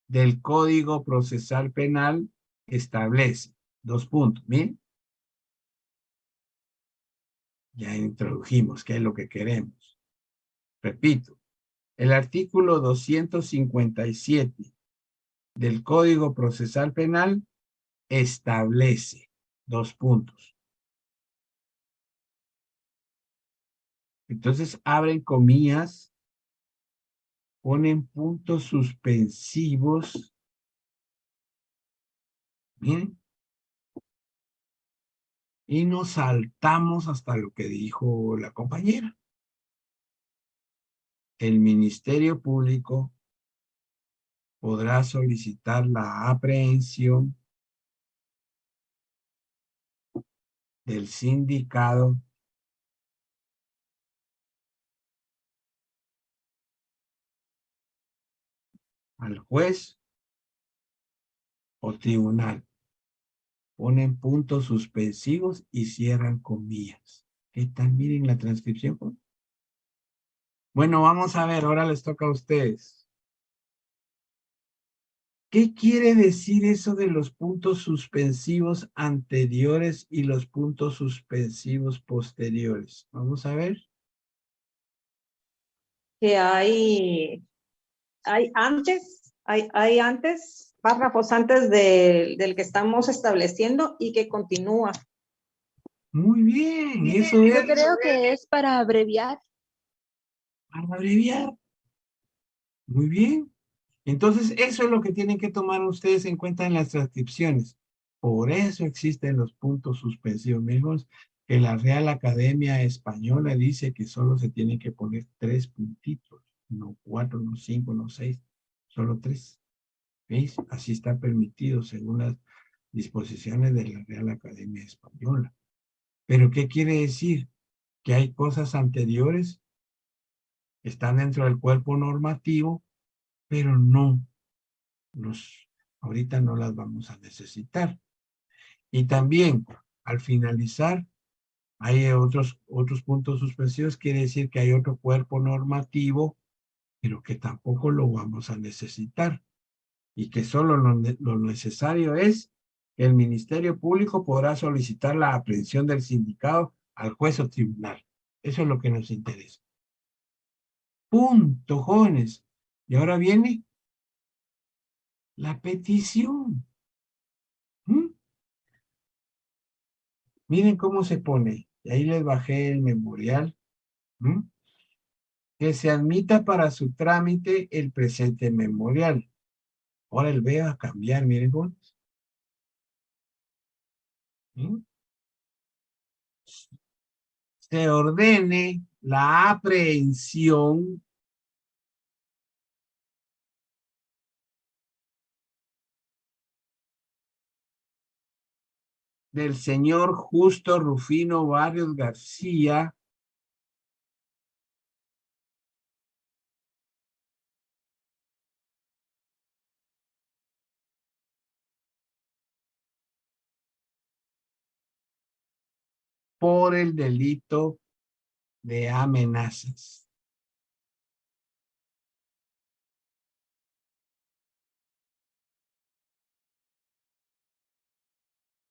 del Código Procesal Penal establece, 2 puntos, miren. Ya introdujimos qué es lo que queremos. Repito, el artículo 257 del Código Procesal Penal establece, 2 puntos. Entonces abren comillas, ponen puntos suspensivos. Miren. Y nos saltamos hasta lo que dijo la compañera. El Ministerio Público podrá solicitar la aprehensión del sindicado al juez o tribunal. Ponen puntos suspensivos y cierran comillas. ¿Qué tal? Miren la transcripción. Bueno, vamos a ver, ahora les toca a ustedes. ¿Qué quiere decir eso de los puntos suspensivos anteriores y los puntos suspensivos posteriores? Vamos a ver. Que hay antes, párrafos antes del que estamos estableciendo y que continúa. Muy bien, eso es. Yo creo que es para abreviar. Para abreviar. Muy bien. Entonces, eso es lo que tienen que tomar ustedes en cuenta en las transcripciones. Por eso existen los puntos suspensivos. Miremos que la Real Academia Española dice que solo se tienen que poner 3 puntitos, no 4, no 5, no 6, solo 3. ¿Veis? Así está permitido según las disposiciones de la Real Academia Española. ¿Pero qué quiere decir? Que hay cosas anteriores que están dentro del cuerpo normativo, pero ahorita no las vamos a necesitar. Y también, al finalizar, hay otros puntos suspensivos, quiere decir que hay otro cuerpo normativo, pero que tampoco lo vamos a necesitar. Y que solo lo necesario es que el Ministerio Público podrá solicitar la aprehensión del sindicado al juez o tribunal. Eso es lo que nos interesa. Punto, jóvenes. Y ahora viene la petición. Miren cómo se pone. Y ahí les bajé el memorial. Que se admita para su trámite el presente memorial. Ahora el veo a cambiar, miren, jóvenes. Se ordene la aprehensión del señor Justo Rufino Barrios García por el delito de amenazas.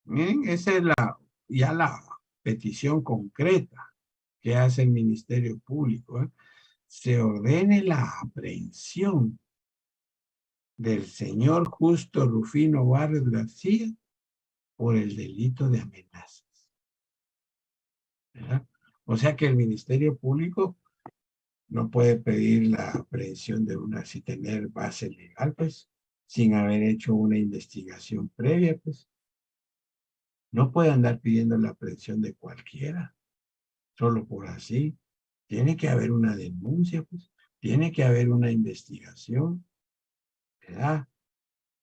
Miren, esa es ya la petición concreta que hace el Ministerio Público. Se ordene la aprehensión del señor Justo Rufino Barrios García por el delito de amenazas. ¿Verdad? O sea que el Ministerio Público no puede pedir la aprehensión de una sin tener base legal, pues, sin haber hecho una investigación previa, pues. No puede andar pidiendo la aprehensión de cualquiera, solo por así. Tiene que haber una denuncia, pues. Tiene que haber una investigación, ¿verdad?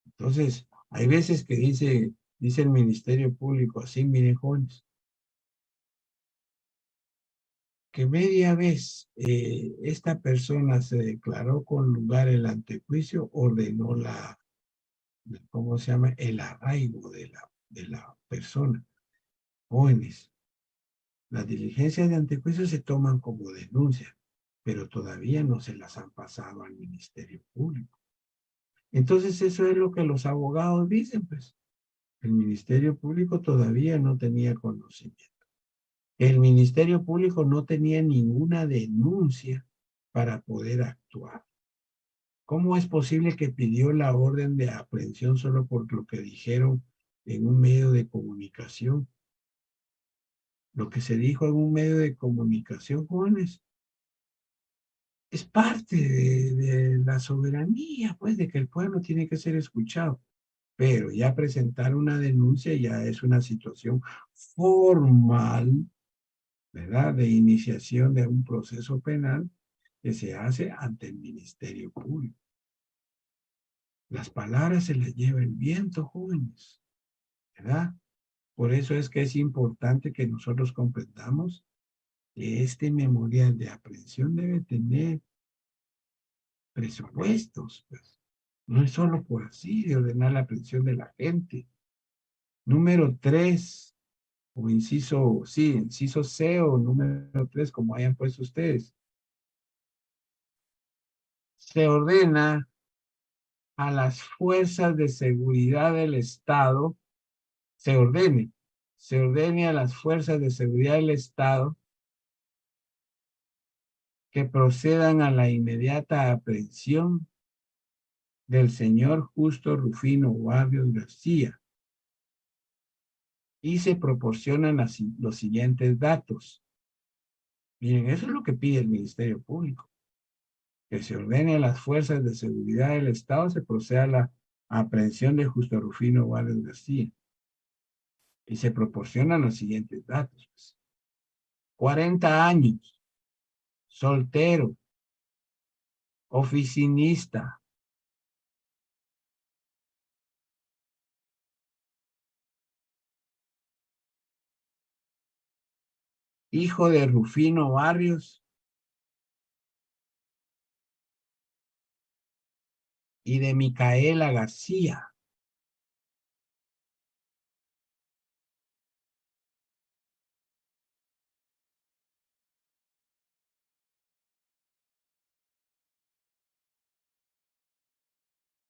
Entonces, hay veces que dice el Ministerio Público así, miren, jóvenes, que media vez esta persona se declaró con lugar el antejuicio, ordenó ¿cómo se llama? El arraigo de la persona. Jóvenes, las diligencias de antejuicio se toman como denuncia, pero todavía no se las han pasado al Ministerio Público. Entonces eso es lo que los abogados dicen, pues. El Ministerio Público todavía no tenía conocimiento. El Ministerio Público no tenía ninguna denuncia para poder actuar. ¿Cómo es posible que pidió la orden de aprehensión solo por lo que dijeron en un medio de comunicación? Lo que se dijo en un medio de comunicación, jóvenes, es parte de la soberanía, pues, de que el pueblo tiene que ser escuchado. Pero ya presentar una denuncia ya es una situación formal, ¿verdad? De iniciación de un proceso penal que se hace ante el Ministerio Público. Las palabras se las lleva el viento, jóvenes, ¿verdad? Por eso es que es importante que nosotros comprendamos que este memorial de aprehensión debe tener presupuestos, pues. No es solo por así de ordenar la aprehensión de la gente. Número 3, o inciso C o número 3, como hayan puesto ustedes. Se ordena a las fuerzas de seguridad del Estado, se ordene a las fuerzas de seguridad del Estado que procedan a la inmediata aprehensión del señor Justo Rufino Barrios García y se proporcionan los siguientes datos. Miren, eso es lo que pide el Ministerio Público. que se ordene a las fuerzas de seguridad del Estado, se proceda a la aprehensión de Justo Rufino Juárez García. Y se proporcionan los siguientes datos. Pues. 40 años, soltero, oficinista, hijo de Rufino Barrios y de Micaela García.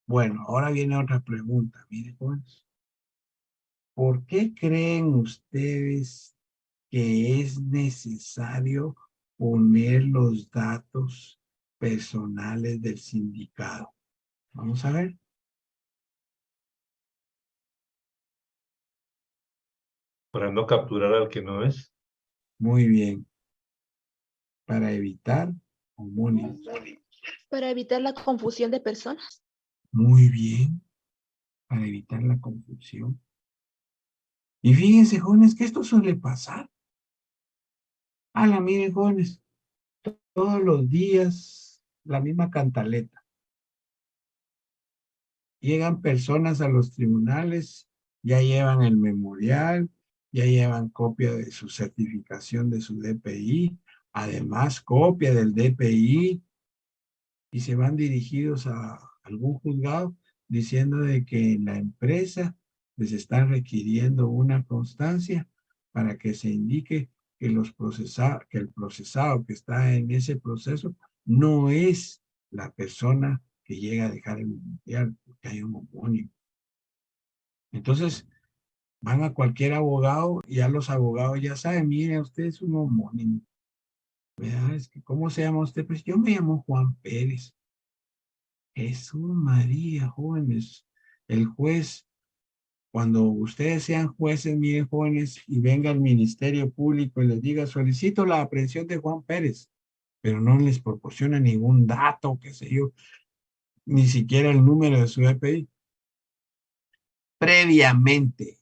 Bueno, ahora viene otra pregunta. Miren, jóvenes. ¿Por qué creen ustedes que es necesario poner los datos personales del sindicato? Vamos a ver. Para no capturar al que no es. Muy bien. Para evitar homónimos. Para evitar la confusión de personas. Muy bien. Para evitar la confusión. Y fíjense, jóvenes, que esto suele pasar. Miren, jóvenes, todos los días la misma cantaleta. Llegan personas a los tribunales, ya llevan el memorial, ya llevan copia de su certificación de su DPI, además copia del DPI, y se van dirigidos a algún juzgado diciendo de que en la empresa les están requiriendo una constancia para que se indique que, que el procesado que está en ese proceso no es la persona que llega a dejar el memorial, porque hay un homónimo. Entonces, van a cualquier abogado y ya los abogados ya saben, mire, usted es un homónimo. ¿Verdad? Es que, ¿cómo se llama usted? Pues yo me llamo Juan Pérez. Jesús María, jóvenes. El juez, cuando ustedes sean jueces, miren, jóvenes, y venga el Ministerio Público y les diga, solicito la aprehensión de Juan Pérez, pero no les proporciona ningún dato, qué sé yo, ni siquiera el número de su EPI. Previamente,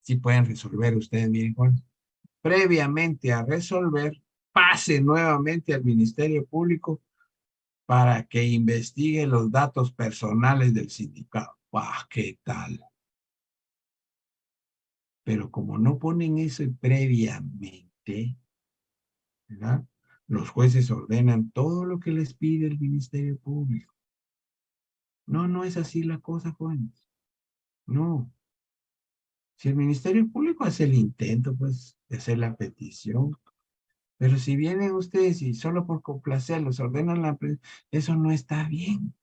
si pueden resolver ustedes, miren, jóvenes, previamente a resolver, pase nuevamente al Ministerio Público para que investigue los datos personales del sindicato. ¡Bah, qué tal! Pero como no ponen eso previamente, ¿verdad? Los jueces ordenan todo lo que les pide el Ministerio Público. No, no es así la cosa, jóvenes. No. Si el Ministerio Público hace el intento, pues, de hacer la petición, pero si vienen ustedes y solo por complacerlos ordenan la eso no está bien.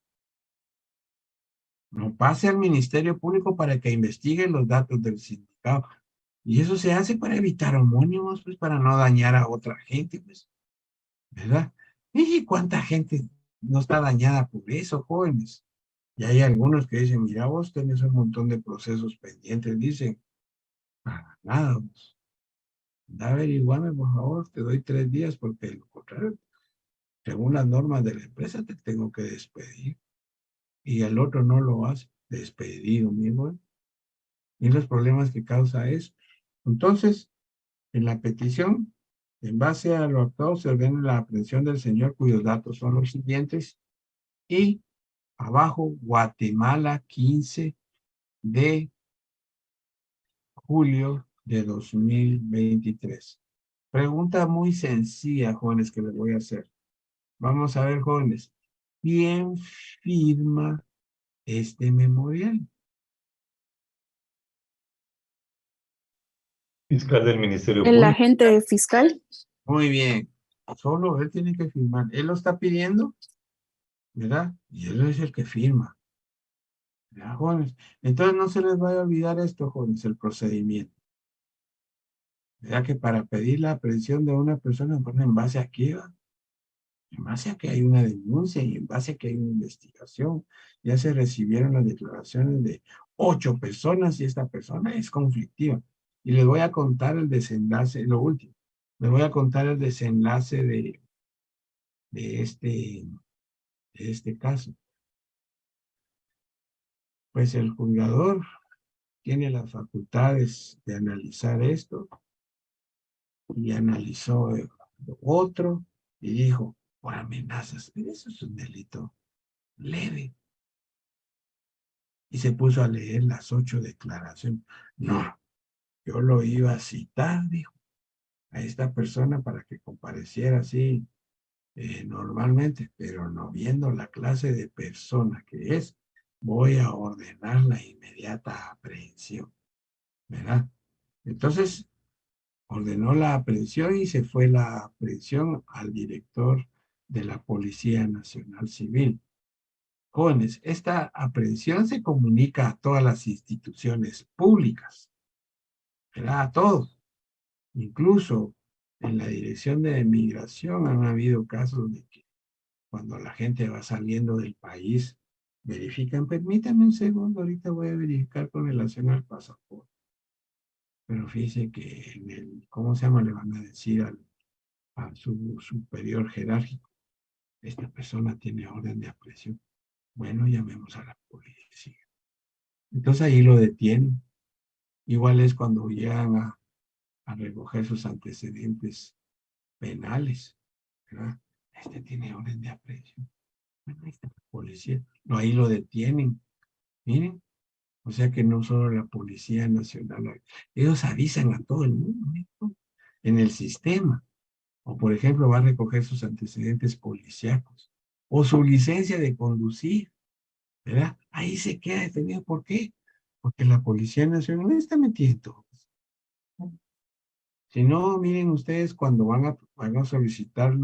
No pase al Ministerio Público para que investigue los datos del sindicato. Y eso se hace para evitar homónimos, pues, para no dañar a otra gente, pues, ¿verdad? ¿Y cuánta gente no está dañada por eso, jóvenes? Y hay algunos que dicen, mira, vos tenés un montón de procesos pendientes, dicen, para nada, pues. Da averiguame, por favor, te doy 3 días, porque de lo contrario, según las normas de la empresa, te tengo que despedir. Y el otro no lo hace, despedido mismo. Y los problemas que causa eso. Entonces, en la petición, en base a lo actuado, se ordena la aprehensión del señor cuyos datos son los siguientes. Y abajo, Guatemala, 15 de julio de 2023. Pregunta muy sencilla, jóvenes, que les voy a hacer. Vamos a ver, jóvenes. ¿Quién firma este memorial? Fiscal del Ministerio El Público. agente fiscal. Muy bien. Solo él tiene que firmar. Él lo está pidiendo, ¿verdad? Y él es el que firma. ¿Verdad, jóvenes? Entonces no se les vaya a olvidar esto, jóvenes, el procedimiento. ¿Verdad? Que para pedir la aprehensión de una persona, bueno, ¿en base a qué va? En base a que hay una denuncia y en base a que hay una investigación. Ya se recibieron las declaraciones de 8 personas y esta persona es conflictiva. Y les voy a contar el desenlace, lo último. Les voy a contar el desenlace de este de este caso. Pues el juzgador tiene las facultades de analizar esto y analizó lo otro y dijo, por amenazas, pero eso es un delito leve. Y se puso a leer las 8 declaraciones. No, yo lo iba a citar, dijo, a esta persona para que compareciera así normalmente, pero no viendo la clase de persona que es, voy a ordenar la inmediata aprehensión, ¿verdad? Entonces, ordenó la aprehensión y se fue la aprehensión al director de la Policía Nacional Civil. Jóvenes, esta aprehensión se comunica a todas las instituciones públicas, ¿verdad? A todos. Incluso en la Dirección de Migración han habido casos de que cuando la gente va saliendo del país, verifican, permítame un segundo, ahorita voy a verificar con relación al pasaporte. Pero fíjense que en el, ¿cómo se llama? Le van a decir a su superior jerárquico, esta persona tiene orden de aprehensión. Bueno, llamemos a la policía. Entonces ahí lo detienen. Igual es cuando llegan a recoger sus antecedentes penales, ¿verdad? Este tiene orden de aprehensión. Bueno, ahí está la policía. No, ahí lo detienen. Miren, o sea que no solo la Policía Nacional, ellos avisan a todo el mundo, ¿no? En el sistema. O por ejemplo, va a recoger sus antecedentes policíacos. O su licencia de conducir, ¿verdad? Ahí se queda detenido. ¿Por qué? Porque la Policía Nacional está metiendo. Si no, miren ustedes cuando van a solicitar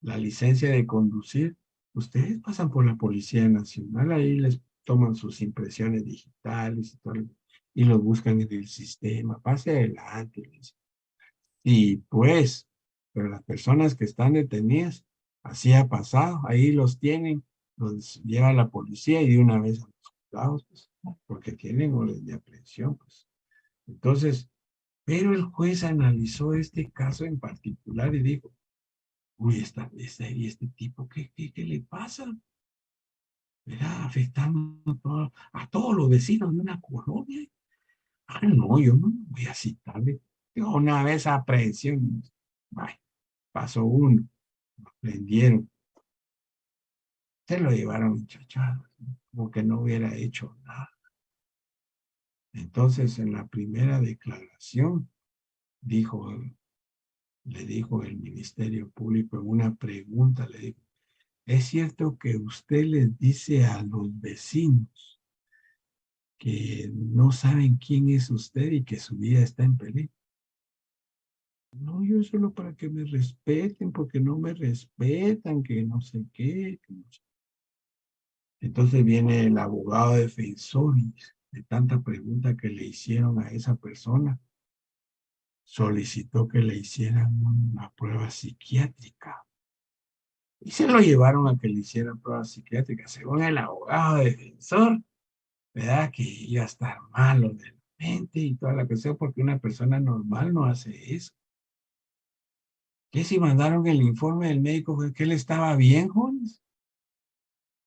la licencia de conducir, ustedes pasan por la Policía Nacional, ahí les toman sus impresiones digitales y todo, y los buscan en el sistema, pase adelante. Y pues, pero las personas que están detenidas, así ha pasado, ahí los tienen, los lleva la policía y de una vez a los juzgados, pues, porque tienen orden de aprehensión, pues. Entonces, pero el juez analizó este caso en particular y dijo, uy, este tipo, ¿qué le pasa? ¿Verdad? Afectando a todos los vecinos de una colonia. Ah, no, yo no voy a citarle. Digo, una vez aprehensión, ay, pasó uno, lo prendieron. Se lo llevaron enchachado, como que no hubiera hecho nada. Entonces, en la primera declaración, le dijo el Ministerio Público en una pregunta, le dijo, ¿es cierto que usted les dice a los vecinos que no saben quién es usted y que su vida está en peligro? No, yo solo para que me respeten, porque no me respetan, que no sé qué. Que no sé. Entonces viene el abogado defensor y de tanta pregunta que le hicieron a esa persona, solicitó que le hicieran una prueba psiquiátrica. Y se lo llevaron a que le hicieran prueba psiquiátrica, según el abogado defensor, ¿verdad? Que iba a estar malo de la mente y toda la cuestión, porque una persona normal no hace eso. ¿Qué si mandaron el informe del médico que él estaba bien, jóvenes?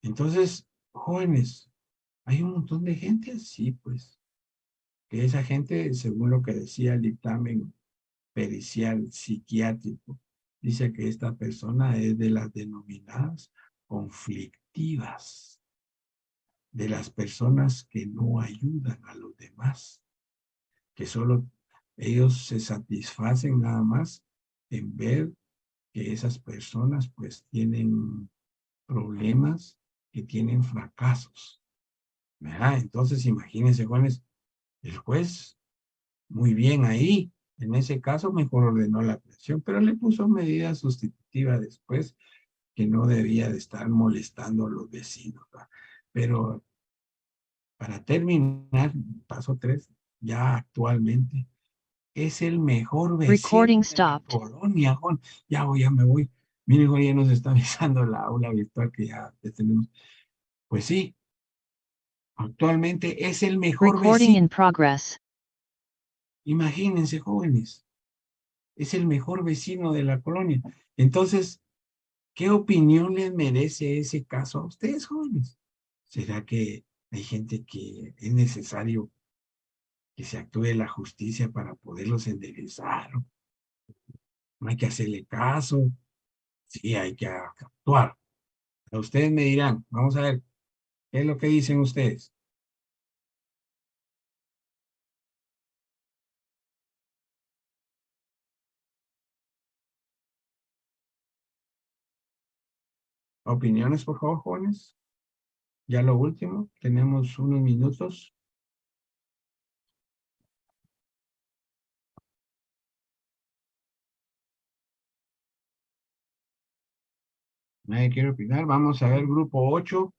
Entonces, jóvenes, hay un montón de gente así, pues, que esa gente, según lo que decía el dictamen pericial psiquiátrico, dice que esta persona es de las denominadas conflictivas, de las personas que no ayudan a los demás, que solo ellos se satisfacen nada más en ver que esas personas pues tienen problemas, que tienen fracasos, ¿verdad? Entonces imagínense, jóvenes, el juez muy bien ahí, en ese caso mejor ordenó la prisión, pero le puso medida sustitutiva después que no debía de estar molestando a los vecinos, ¿verdad? Pero para terminar, paso 3, ya actualmente es el mejor vecino de la colonia, Juan. Ya me voy. Miren, Juan, ya nos está avisando la aula virtual que ya tenemos. Pues sí, actualmente es el mejor vecino. Imagínense, jóvenes, es el mejor vecino de la colonia. Entonces, ¿Qué opinión les merece ese caso a ustedes, jóvenes? ¿Será que hay gente que es necesario que se actúe la justicia para poderlos enderezar? No hay que hacerle caso. Sí, hay que actuar. Ustedes me dirán, vamos a ver, ¿qué es lo que dicen ustedes? Opiniones, por favor, jóvenes. Ya lo último, tenemos unos minutos. Nadie quiere opinar. Vamos a ver grupo 8.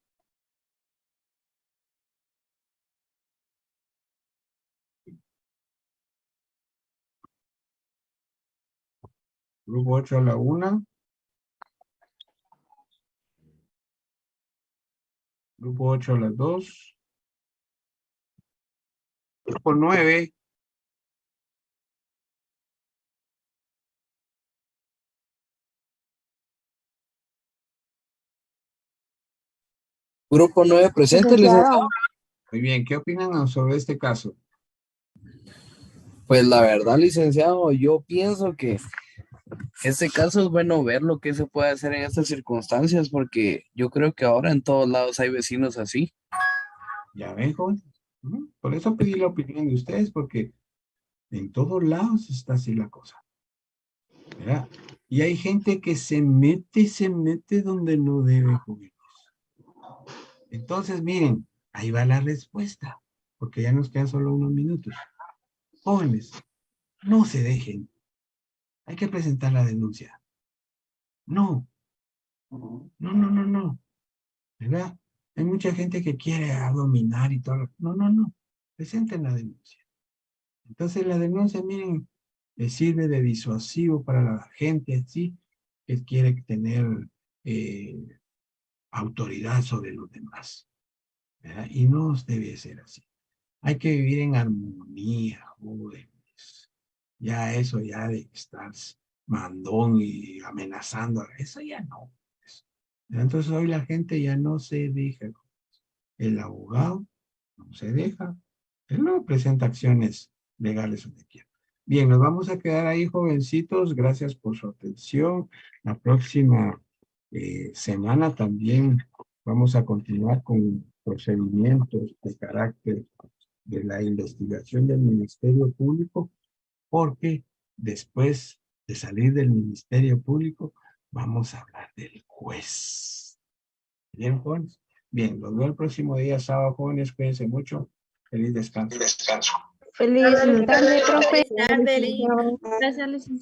Grupo 8 a la 1. Grupo 8 a las 2. Grupo 9. Grupo 9 presente, licenciado. Muy bien, ¿qué opinan sobre este caso? Pues la verdad, licenciado, yo pienso que este caso es bueno ver lo que se puede hacer en estas circunstancias, porque yo creo que ahora en todos lados hay vecinos así. Ya ven, joven. Por eso pedí la opinión de ustedes, porque en todos lados está así la cosa. ¿Verdad? Y hay gente que se mete donde no debe, jóvenes. Entonces, miren, ahí va la respuesta, porque ya nos quedan solo unos minutos. Jóvenes, no se dejen. Hay que presentar la denuncia. No. No. ¿Verdad? Hay mucha gente que quiere dominar y todo. No. Presenten la denuncia. Entonces la denuncia, miren, le sirve de disuasivo para la gente así que quiere tener autoridad sobre los demás. ¿Verdad? Y no debe ser así. Hay que vivir en armonía, jóvenes. Ya eso, ya de estar mandón y amenazando, eso ya no. Entonces hoy la gente ya no se deja. El abogado no se deja. Él no presenta acciones legales donde quiera. Bien, nos vamos a quedar ahí, jovencitos. Gracias por su atención. La próxima semana también vamos a continuar con procedimientos de carácter de la investigación del Ministerio Público, porque después de salir del Ministerio Público vamos a hablar del juez. ¿Bien, jóvenes? Bien, los veo el próximo día, sábado, jóvenes. Cuídense mucho. Feliz descanso. Feliz tarde, profe. Gracias, licenciado.